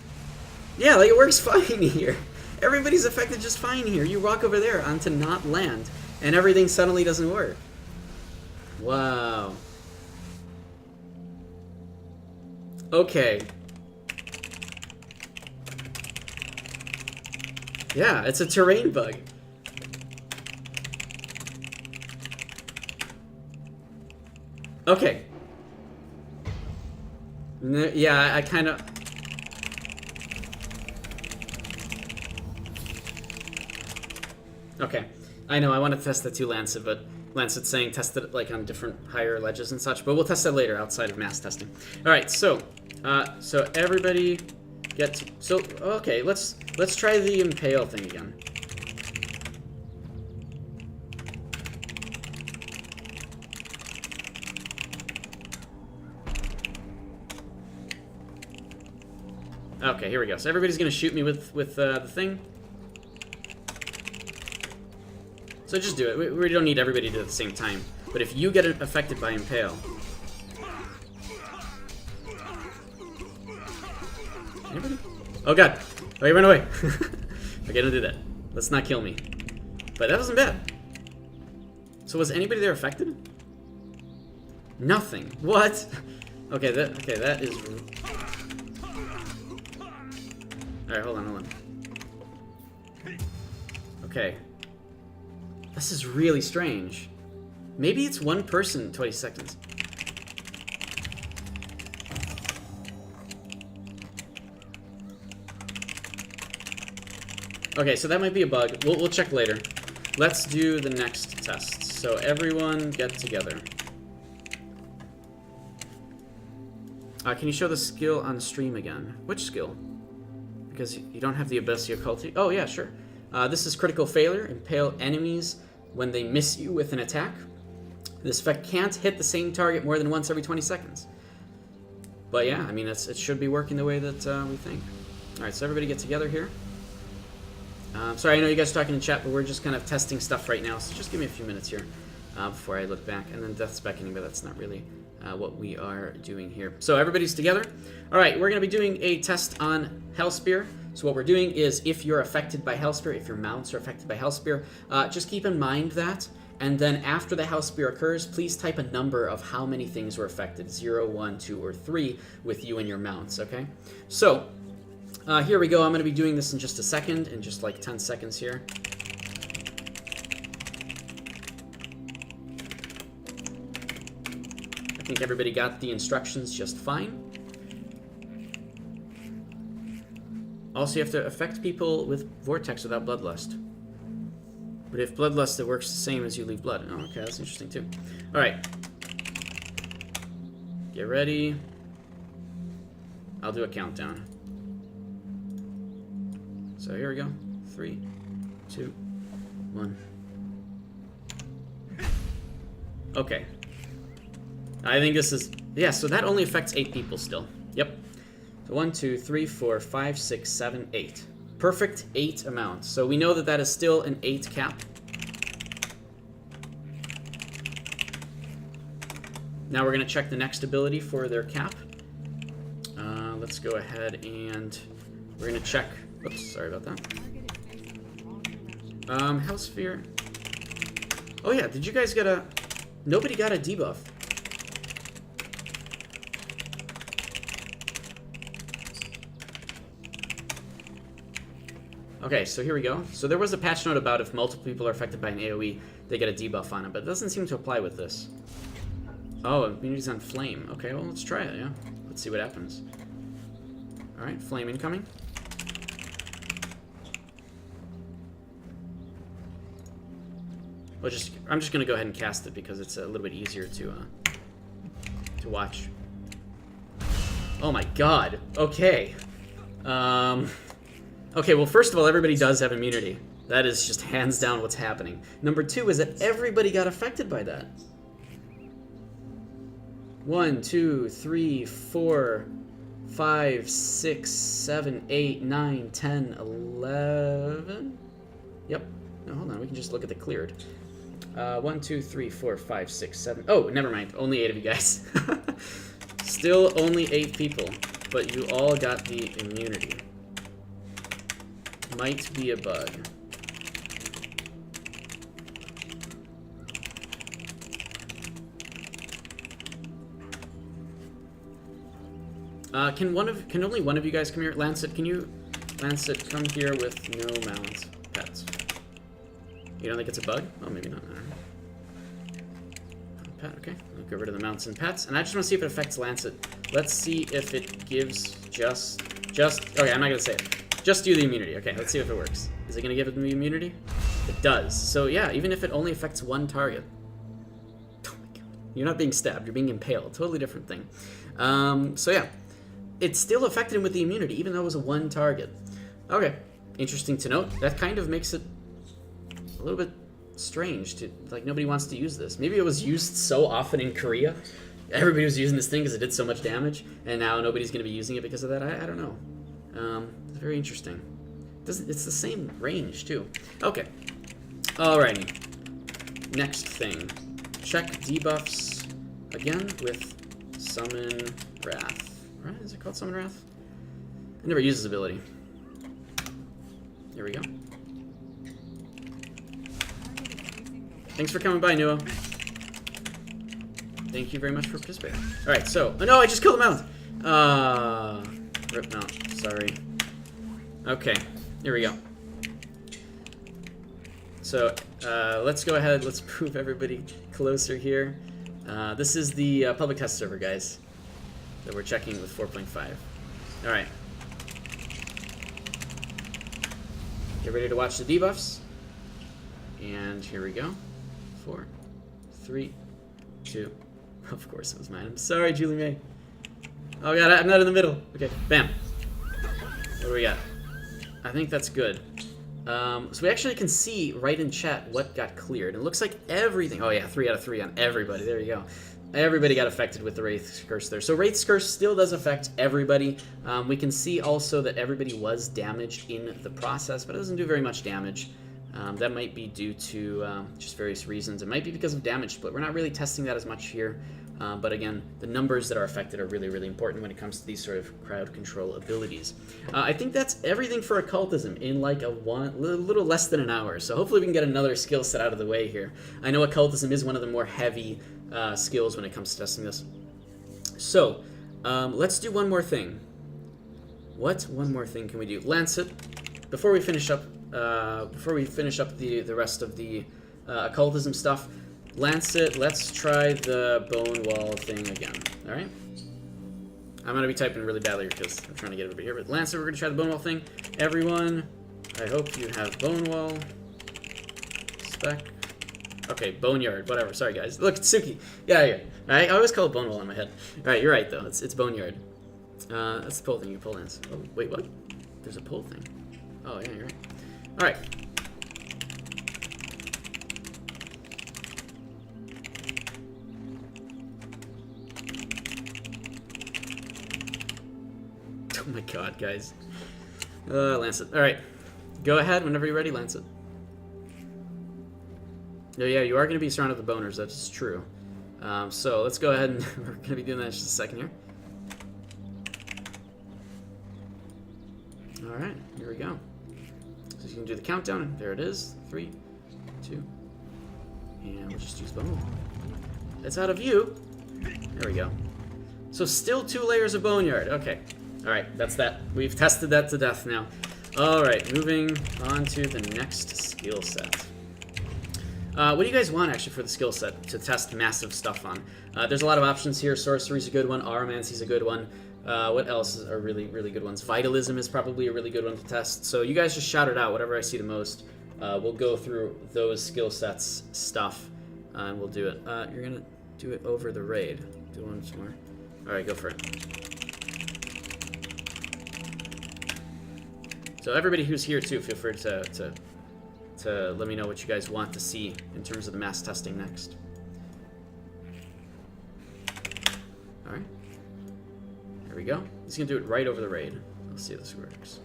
Yeah, like it works fine here. Everybody's affected just fine here. You walk over there onto not land, and everything suddenly doesn't work. Wow. Okay. Yeah, it's a terrain bug. Okay. Yeah, I kind of... Okay. I know, I want to test the 2 Lancet, but Lancet's saying test it like on different higher ledges and such, but we'll test that later outside of mass testing. Alright, so everybody get to, so okay, let's try the impale thing again. Okay, here we go. So everybody's gonna shoot me with the thing. So just do it. We don't need everybody to do it at the same time. But if you get affected by impale, anybody? Oh god! Oh, he ran away. Okay, don't do that. Let's not kill me. But that wasn't bad. So was anybody there affected? Nothing. What? Okay, that is. Alright, hold on. Okay. This is really strange. Maybe it's 1 person 20 seconds. Okay, so that might be a bug. We'll check later. Let's do the next test. So everyone get together. Can you show the skill on stream again? Which skill? Because you don't have the ability occulty. Oh yeah, sure. This is critical failure. Impale enemies when they miss you with an attack. This effect can't hit the same target more than once every 20 seconds. But yeah, I mean, it should be working the way that we think. Alright, so everybody get together here. Sorry, I know you guys are talking in chat, but we're just kind of testing stuff right now, so just give me a few minutes here before I look back. And then Death's Beckoning, but that's not really what we are doing here. So everybody's together. Alright, we're going to be doing a test on Hellspear. So what we're doing is, if you're affected by Hellspear, if your mounts are affected by Hellspear, just keep in mind that. And then after the Hellspear occurs, please type a number of how many things were affected. 0, 1, 2, or 3 with you and your mounts, okay? So, here we go. I'm going to be doing this in just a second, in just like 10 seconds here. I think everybody got the instructions just fine. Also, you have to affect people with Vortex without Bloodlust. But if Bloodlust, it works the same as you leave blood. Oh, okay, that's interesting too. Alright. Get ready. I'll do a countdown. So here we go. 3, 2, 1. Okay. I think this is... Yeah, so that only affects 8 people still. Yep. So 1, 2, 3, 4, 5, 6, 7, 8. Perfect 8 amount. So we know that that is still an 8 cap. Now we're going to check the next ability for their cap. Let's go ahead and we're going to check... Oops, sorry about that. Hellsphere. Oh yeah, did you guys get a... Nobody got a debuff. Okay, so here we go. So there was a patch note about if multiple people are affected by an AoE, they get a debuff on it, but it doesn't seem to apply with this. Oh, immunity's on flame. Okay, well, let's try it, yeah. Let's see what happens. Alright, flame incoming. Well, I'm just gonna go ahead and cast it because it's a little bit easier to watch. Oh my god. Okay. Okay, well, first of all, everybody does have immunity. That is just hands down what's happening. Number 2 is that everybody got affected by that. 1, 2, 3, 4, 5, 6, 7, 8, 9, 10, 11. Yep. No, hold on. We can just look at the cleared. 1, 2, 3, 4, 5, 6, 7. Oh, never mind. Only 8 of you guys. Still only 8 people, but you all got the immunity. might be a bug. Can only one of you guys come here? Lancet, can you, Lancet, come here with no mounts, pets. You don't think it's a bug? Oh, maybe not. Pet, okay. I'll get rid of the mounts and pets. And I just want to see if it affects Lancet. Let's see if it gives just, okay, I'm not going to say it. Just do the immunity. Okay, let's see if it works. Is it going to give it the immunity? It does. So yeah, even if it only affects one target. Oh my god. You're not being stabbed, you're being impaled. Totally different thing. So yeah. It still affected him with the immunity, even though it was a one target. Okay, interesting to note. That kind of makes it a little bit strange to, like, nobody wants to use this. Maybe it was used so often in Korea. Everybody was using this thing because it did so much damage, and now nobody's going to be using it because of that. I don't know. It's very interesting. It's the same range, too. Okay. Alrighty. Next thing. Check debuffs again with Summon Wrath. Right? Is it called Summon Wrath? I never used this ability. Here we go. Thanks for coming by, Nuo. Thank you very much for participating. Alright, so... Oh, no, I just killed a mount! Rip mount. Sorry. Okay, here we go. So, let's go ahead. Let's move everybody closer here. This is the public test server, guys, that we're checking with 4.5. Alright. Get ready to watch the debuffs. And here we go. 4, 3, 2. Of course it was mine. I'm sorry, Julie May. Oh god, I'm not in the middle. Okay, bam. What do we got? I think that's good. So we actually can see right in chat what got cleared. It looks like everything. Oh yeah, 3 out of 3 on everybody. There you go. Everybody got affected with the Wraith's Curse there. So Wraith's Curse still does affect everybody. We can see also that everybody was damaged in the process, but it doesn't do very much damage. That might be due to just various reasons. It might be because of damage split. We're not really testing that as much here. But again, the numbers that are affected are really, really important when it comes to these sort of crowd control abilities. I think that's everything for Occultism in like a little less than an hour. So hopefully we can get another skill set out of the way here. I know Occultism is one of the more heavy skills when it comes to testing this. So let's do one more thing. What one more thing can we do? Lancet, before we finish up the rest of the Occultism stuff. Lancet, let's try the bone wall thing again. Alright? I'm going to be typing really badly because I'm trying to get it over here. But Lancet, we're going to try the bone wall thing. Everyone, I hope you have bone wall. Spec. Okay, Boneyard, whatever. Sorry, guys. Look, it's Suki. Yeah. I always call it bone wall in my head. Alright, you're right, though. It's Boneyard. That's the pull thing. You pull ends. Oh, wait, what? There's a pull thing. Oh, yeah, you're right. Alright. Oh my god, guys. Lancet. Alright. Go ahead whenever you're ready, Lancet. Oh yeah, you are going to be surrounded with boners, that's true. So let's go ahead and we're going to be doing that in just a second here. Alright, here we go. So you can do the countdown. There it is. 3, 2, and we'll just use bone. It's out of view. There we go. So still 2 layers of Boneyard. Okay. Alright, that's that. We've tested that to death now. Alright, moving on to the next skill set. What do you guys want, actually, for the skill set to test massive stuff on? There's a lot of options here. Sorcery's a good one. Aromancy's a good one. What else are really, really good ones? Vitalism is probably a really good one to test. So you guys just shout it out, whatever I see the most. We'll go through those skill sets stuff, and we'll do it. You're going to do it over the raid. Do one more. Alright, go for it. So everybody who's here too, feel free to let me know what you guys want to see in terms of the mass testing next. All right, here we go. He's gonna do it right over the raid. Let's see if this works.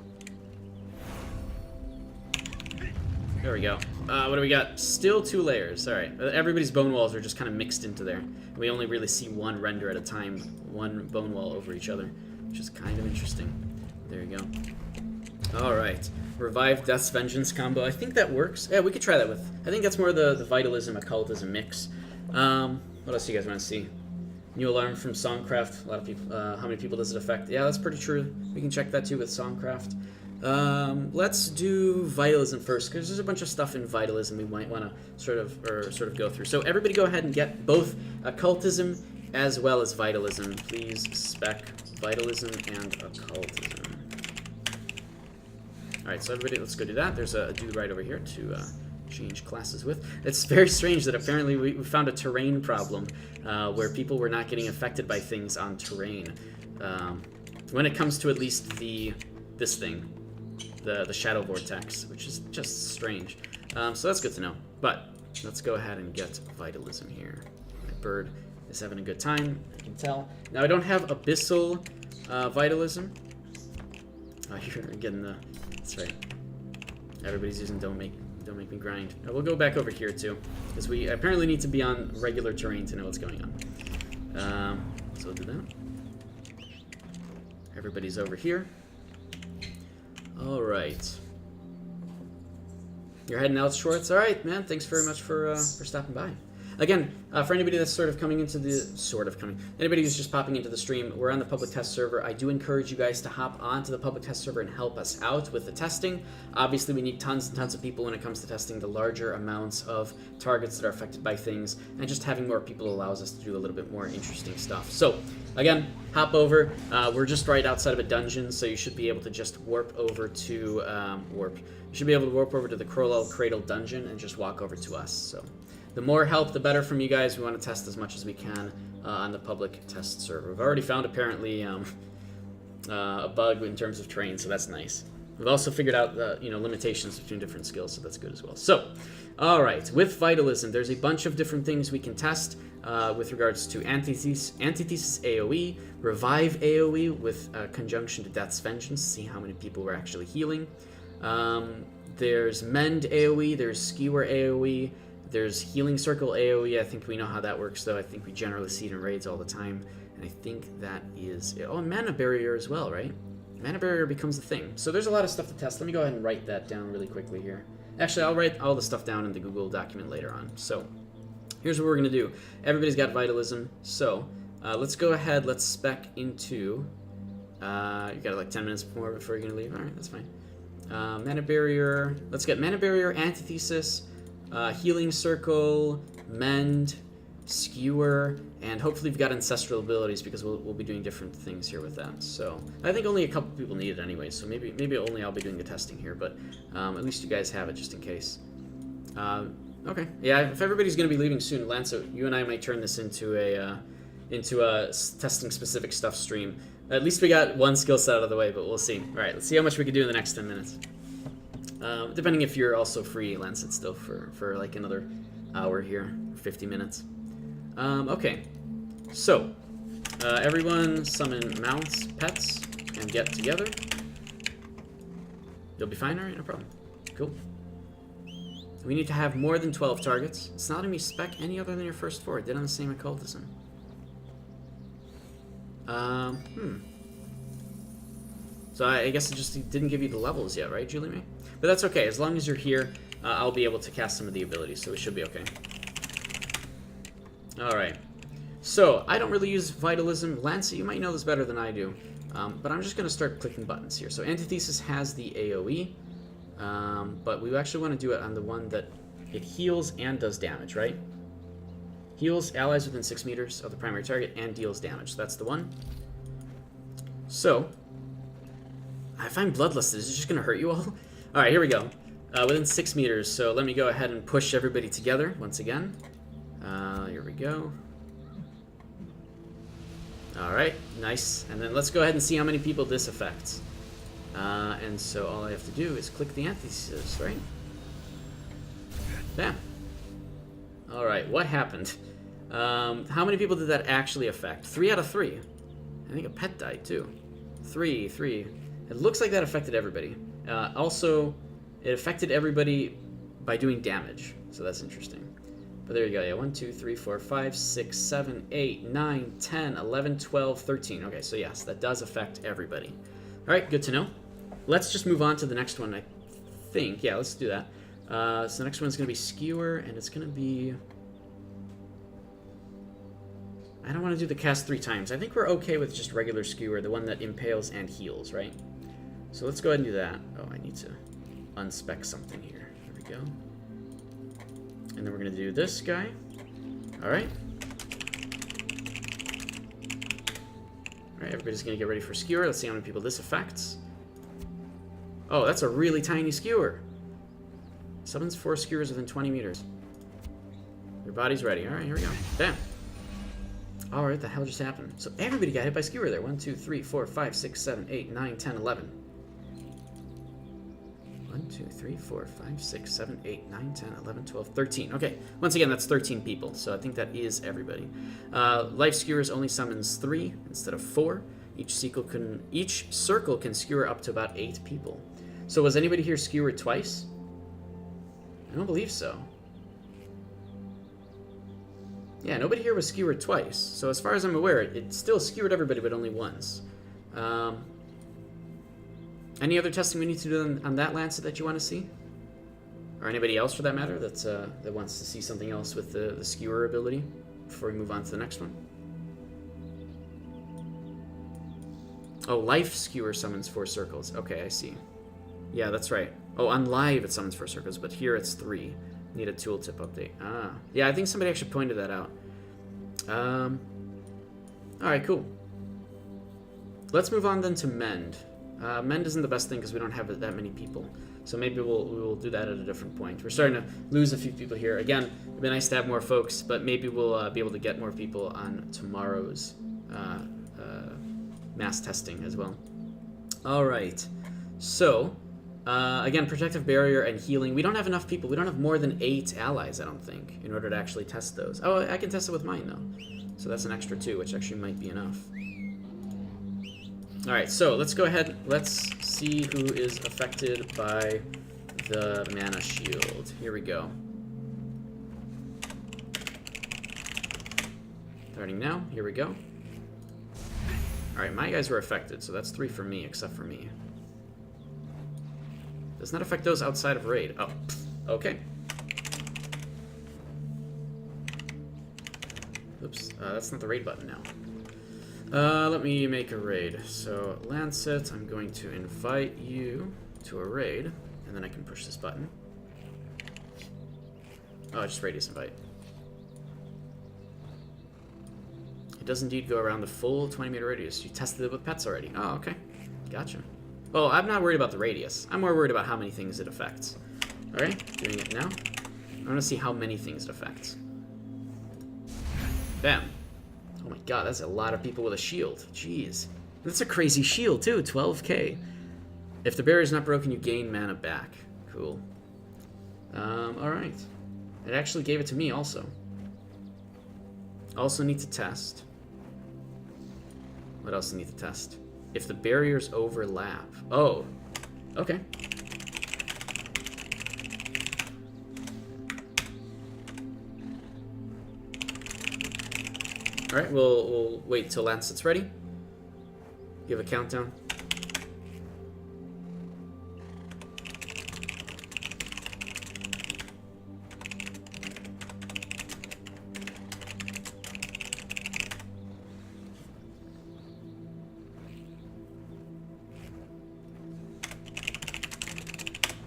There we go. What do we got? Still 2 layers. All right. Everybody's bone walls are just kind of mixed into there. We only really see one render at a time, one bone wall over each other, which is kind of interesting. There you go. All right. Revive Death's Vengeance combo. I think that works. Yeah, we could try that with... I think that's more the Vitalism, Occultism mix. What else do you guys want to see? New alarm from Songcraft. A lot of people... how many people does it affect? Yeah, that's pretty true. We can check that too with Songcraft. Let's do Vitalism first, because there's a bunch of stuff in Vitalism we might want to sort of go through. So everybody go ahead and get both Occultism as well as Vitalism. Please spec Vitalism and Occultism. Alright, so everybody, let's go do that. There's a dude right over here to change classes with. It's very strange that apparently we found a terrain problem where people were not getting affected by things on terrain. When it comes to at least this thing, the Shadow Vortex, which is just strange. So that's good to know. But let's go ahead and get Vitalism here. My bird is having a good time, I can tell. Now I don't have Abyssal Vitalism. You're getting the... That's right. Everybody's using Don't Make Me Grind. Now we'll go back over here too, because we apparently need to be on regular terrain to know what's going on. So we'll do that. Everybody's over here. All right. You're heading out, Schwartz. All right, man. Thanks very much for stopping by. Again, for anybody that's anybody who's just popping into the stream, we're on the public test server. I do encourage you guys to hop onto the public test server and help us out with the testing. Obviously, we need tons and tons of people when it comes to testing the larger amounts of targets that are affected by things, and just having more people allows us to do a little bit more interesting stuff. So, again, hop over. We're just right outside of a dungeon, so you should be able to just warp over to You should be able to warp over to the Krolel Cradle dungeon and just walk over to us. So. The more help, the better from you guys. We want to test as much as we can on the public test server. We've already found, apparently, a bug in terms of terrain, so that's nice. We've also figured out the limitations between different skills, so that's good as well. So, all right, with Vitalism, there's a bunch of different things we can test with regards to Antithesis AoE, Revive AoE with conjunction to Death's Vengeance, see how many people we're actually healing. There's Mend AoE, there's Skewer AoE, there's Healing Circle AoE. I think we know how that works, though. I think we generally see it in raids all the time. And I think that is... Oh, and Mana Barrier as well, right? Mana Barrier becomes a thing. So there's a lot of stuff to test. Let me go ahead and write that down really quickly here. Actually, I'll write all the stuff down in the Google document later on. So here's what we're going to do. Everybody's got Vitalism. So let's go ahead. Let's spec into... you got like 10 minutes more before you're going to leave. All right, that's fine. Mana Barrier. Let's get Mana Barrier, Antithesis... Healing Circle, Mend, Skewer, and hopefully we've got Ancestral abilities because we'll be doing different things here with that. So I think only a couple people need it anyway, so maybe only I'll be doing the testing here, but at least you guys have it just in case. Okay, yeah, if everybody's going to be leaving soon, Lance, you and I might turn this into a testing specific stuff stream. At least we got one skill set out of the way, but we'll see. All right, let's see how much we can do in the next 10 minutes. Depending if you're also free, Lance, it's still for like another hour here, 50 minutes. Okay, so everyone summon mounts, pets, and get together. You'll be fine, alright, no problem. Cool. We need to have more than 12 targets. It's not in me spec any other than your first 4. It did on the same occultism. So I guess it just didn't give you the levels yet, right, Julie May? But that's okay. As long as you're here, I'll be able to cast some of the abilities, so it should be okay. Alright. So, I don't really use Vitalism. Lance, you might know this better than I do. But I'm just going to start clicking buttons here. So, Antithesis has the AoE. But we actually want to do it on the one that it heals and does damage, right? Heals allies within 6 meters of the primary target and deals damage. So that's the one. So, if I'm bloodlusted, is it just going to hurt you all? Alright, here we go. Within 6 meters, so let me go ahead and push everybody together once again. Here we go. Alright, nice. And then let's go ahead and see how many people this affects. And so all I have to do is click the antithesis, right? Bam. Alright, what happened? How many people did that actually affect? 3 out of 3. I think a pet died too. 3. It looks like that affected everybody. Also, it affected everybody by doing damage, so that's interesting. But there you go, yeah, 1, 2, 3, 4, 5, 6, 7, 8, 9, 10, 11, 12, 13. Okay, so yes, that does affect everybody. Alright, good to know. Let's just move on to the next one. I think. Yeah, let's do that. So the next one's going to be Skewer, and it's going to be... I don't want to do the cast 3 times. I think we're okay with just regular Skewer, the one that impales and heals, right? So let's go ahead and do that. Oh, I need to unspec something here. There we go. And then we're going to do this guy. All right. All right, everybody's going to get ready for Skewer. Let's see how many people this affects. Oh, that's a really tiny Skewer. Summons 4 Skewers within 20 meters. Your body's ready. All right, here we go. Bam. All right, the hell just happened? So everybody got hit by Skewer there. 1, 2, 3, 4, 5, 6, 7, 8, 9, 10, 11. 1, 2, 3, 4, 5, 6, 7, 8, 9, 10, 11, 12, 13. Okay, once again, that's 13 people, so I think that is everybody. Life Skewers only summons 3 instead of 4. Each circle can skewer up to about 8 people. So was anybody here skewered twice? I don't believe so. Yeah, nobody here was skewered twice. So as far as I'm aware, it still skewered everybody, but only once. Any other testing we need to do on that Lancet that you want to see? Or anybody else, for that matter, that wants to see something else with the Skewer ability before we move on to the next one? Oh, Life Skewer summons 4 circles. Okay, I see. Yeah, that's right. Oh, on live it summons 4 circles, but here it's 3. Need a tooltip update. Ah. Yeah, I think somebody actually pointed that out. Alright, cool. Let's move on then to Mend. Mend isn't the best thing because we don't have that many people. So maybe we'll do that at a different point. We're starting to lose a few people here. Again, it'd be nice to have more folks, but maybe we'll be able to get more people on tomorrow's mass testing as well. Alright. So... again, Protective Barrier and Healing. We don't have enough people. We don't have more than 8 allies, I don't think, in order to actually test those. Oh, I can test it with mine, though. So that's an extra 2, which actually might be enough. Alright, so let's go ahead. Let's see who is affected by the Mana Shield. Here we go. Starting now. Here we go. Alright, my guys were affected, so that's 3 for me, except for me. Does not affect those outside of raid. Oh, okay. Oops, that's not the raid button now. Let me make a raid. So, Lancet, I'm going to invite you to a raid, and then I can push this button. Oh, just radius invite. It does indeed go around the full 20-meter radius. You tested it with pets already. Oh, okay. Gotcha. Well, I'm not worried about the radius. I'm more worried about how many things it affects. Alright, doing it now. I want to see how many things it affects. Bam. Oh my god, that's a lot of people with a shield. Jeez. That's a crazy shield, too. 12k. If the barrier's not broken, you gain mana back. Cool. Alright. It actually gave it to me also. Also need to test. What else do I need to test? If the barriers overlap. Oh, okay. All right, we'll wait till Lancet's ready. Give a countdown.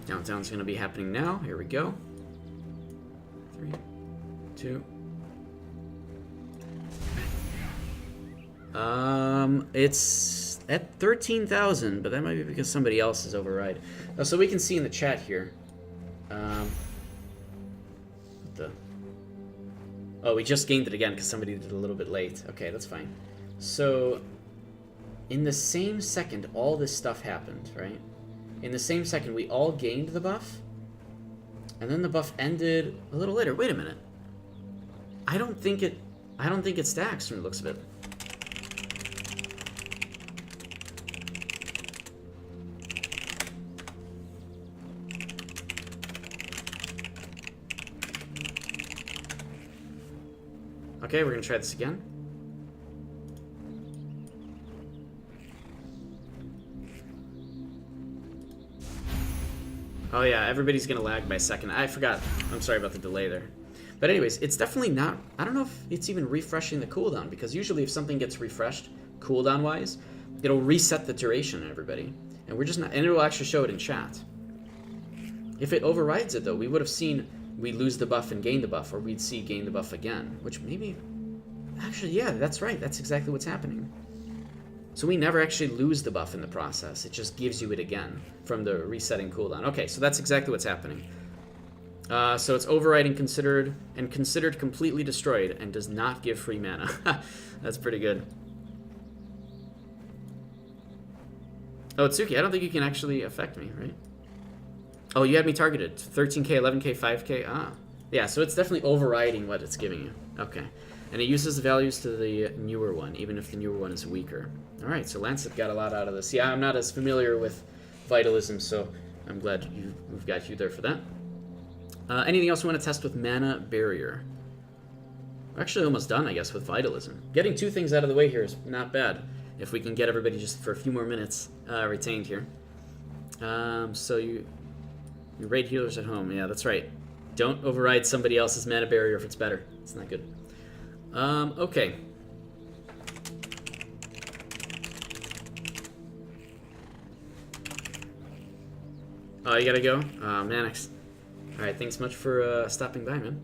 Countdown's going to be happening now. Here we go. 3, 2. It's at 13,000, but that might be because somebody else is override. Oh, so we can see in the chat here. Oh, we just gained it again because somebody did it a little bit late. Okay, that's fine. So, in the same second, all this stuff happened, right? In the same second, we all gained the buff, and then the buff ended a little later. Wait a minute. I don't think it stacks from the looks of it. Okay, we're gonna try this again. Oh yeah, everybody's gonna lag by a second. I forgot. I'm sorry about the delay there. But anyways, it's definitely not... I don't know if it's even refreshing the cooldown, because usually if something gets refreshed, cooldown-wise, it'll reset the duration on everybody. And we're just not... And it'll actually show it in chat. If it overrides it, though, we would have seen we lose the buff and gain the buff, or we'd see gain the buff again. Which maybe... Actually, yeah, that's right. That's exactly what's happening. So we never actually lose the buff in the process. It just gives you it again from the resetting cooldown. Okay, so that's exactly what's happening. So it's overriding considered completely destroyed and does not give free mana. That's pretty good. Oh, Tsuki, I don't think you can actually affect me, right? Oh, you had me targeted. 13k, 11k, 5k. Ah. Yeah, so it's definitely overriding what it's giving you. Okay. And it uses the values to the newer one, even if the newer one is weaker. Alright, so Lancet got a lot out of this. Yeah, I'm not as familiar with Vitalism, so I'm glad we've got you there for that. Anything else we want to test with Mana Barrier? We're actually almost done, I guess, with Vitalism. Getting 2 things out of the way here is not bad, if we can get everybody just for a few more minutes retained here. So your raid healers at home. Yeah, that's right. Don't override somebody else's Mana Barrier if it's better. It's not good. Okay. Oh, you gotta go? Manix. Alright, thanks much for stopping by, man.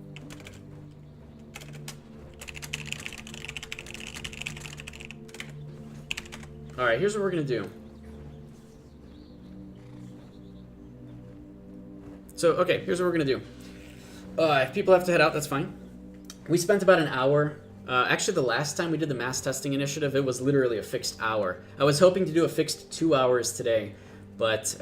Alright, here's what we're gonna do. So, okay, here's what we're gonna do. If people have to head out, that's fine. We spent about an hour. Actually, the last time we did the mass testing initiative, it was literally a fixed hour. I was hoping to do a fixed 2 hours today, but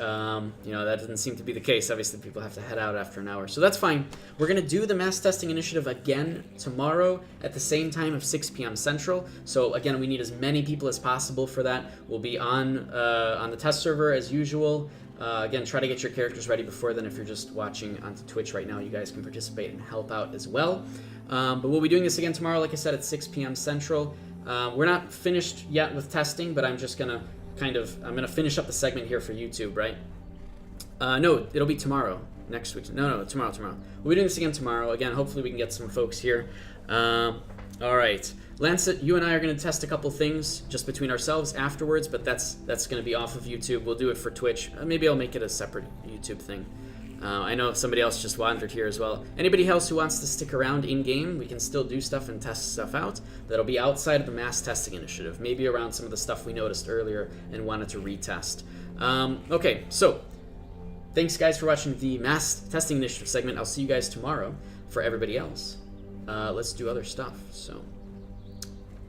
you know, that doesn't seem to be the case. Obviously, people have to head out after an hour, so that's fine. We're gonna do the mass testing initiative again tomorrow at the same time of 6 p.m. Central. So again, we need as many people as possible for that. We'll be on the test server as usual. Again, try to get your characters ready before then. If you're just watching on Twitch right now, you guys can participate and help out as well. But we'll be doing this again tomorrow, like I said, at 6 p.m. Central. We're not finished yet with testing, but I'm just gonna I'm gonna finish up the segment here for YouTube, right? No, it'll be tomorrow. Next week. No, tomorrow. We'll be doing this again tomorrow. Again, hopefully we can get some folks here. All right. Lancet, you and I are going to test a couple things just between ourselves afterwards, but that's going to be off of YouTube. We'll do it for Twitch. Maybe I'll make it a separate YouTube thing. I know somebody else just wandered here as well. Anybody else who wants to stick around in-game, we can still do stuff and test stuff out. That'll be outside of the mass testing initiative, maybe around some of the stuff we noticed earlier and wanted to retest. Okay, so thanks, guys, for watching the mass testing initiative segment. I'll see you guys tomorrow. For everybody else, let's do other stuff. So,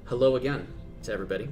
hello again to everybody.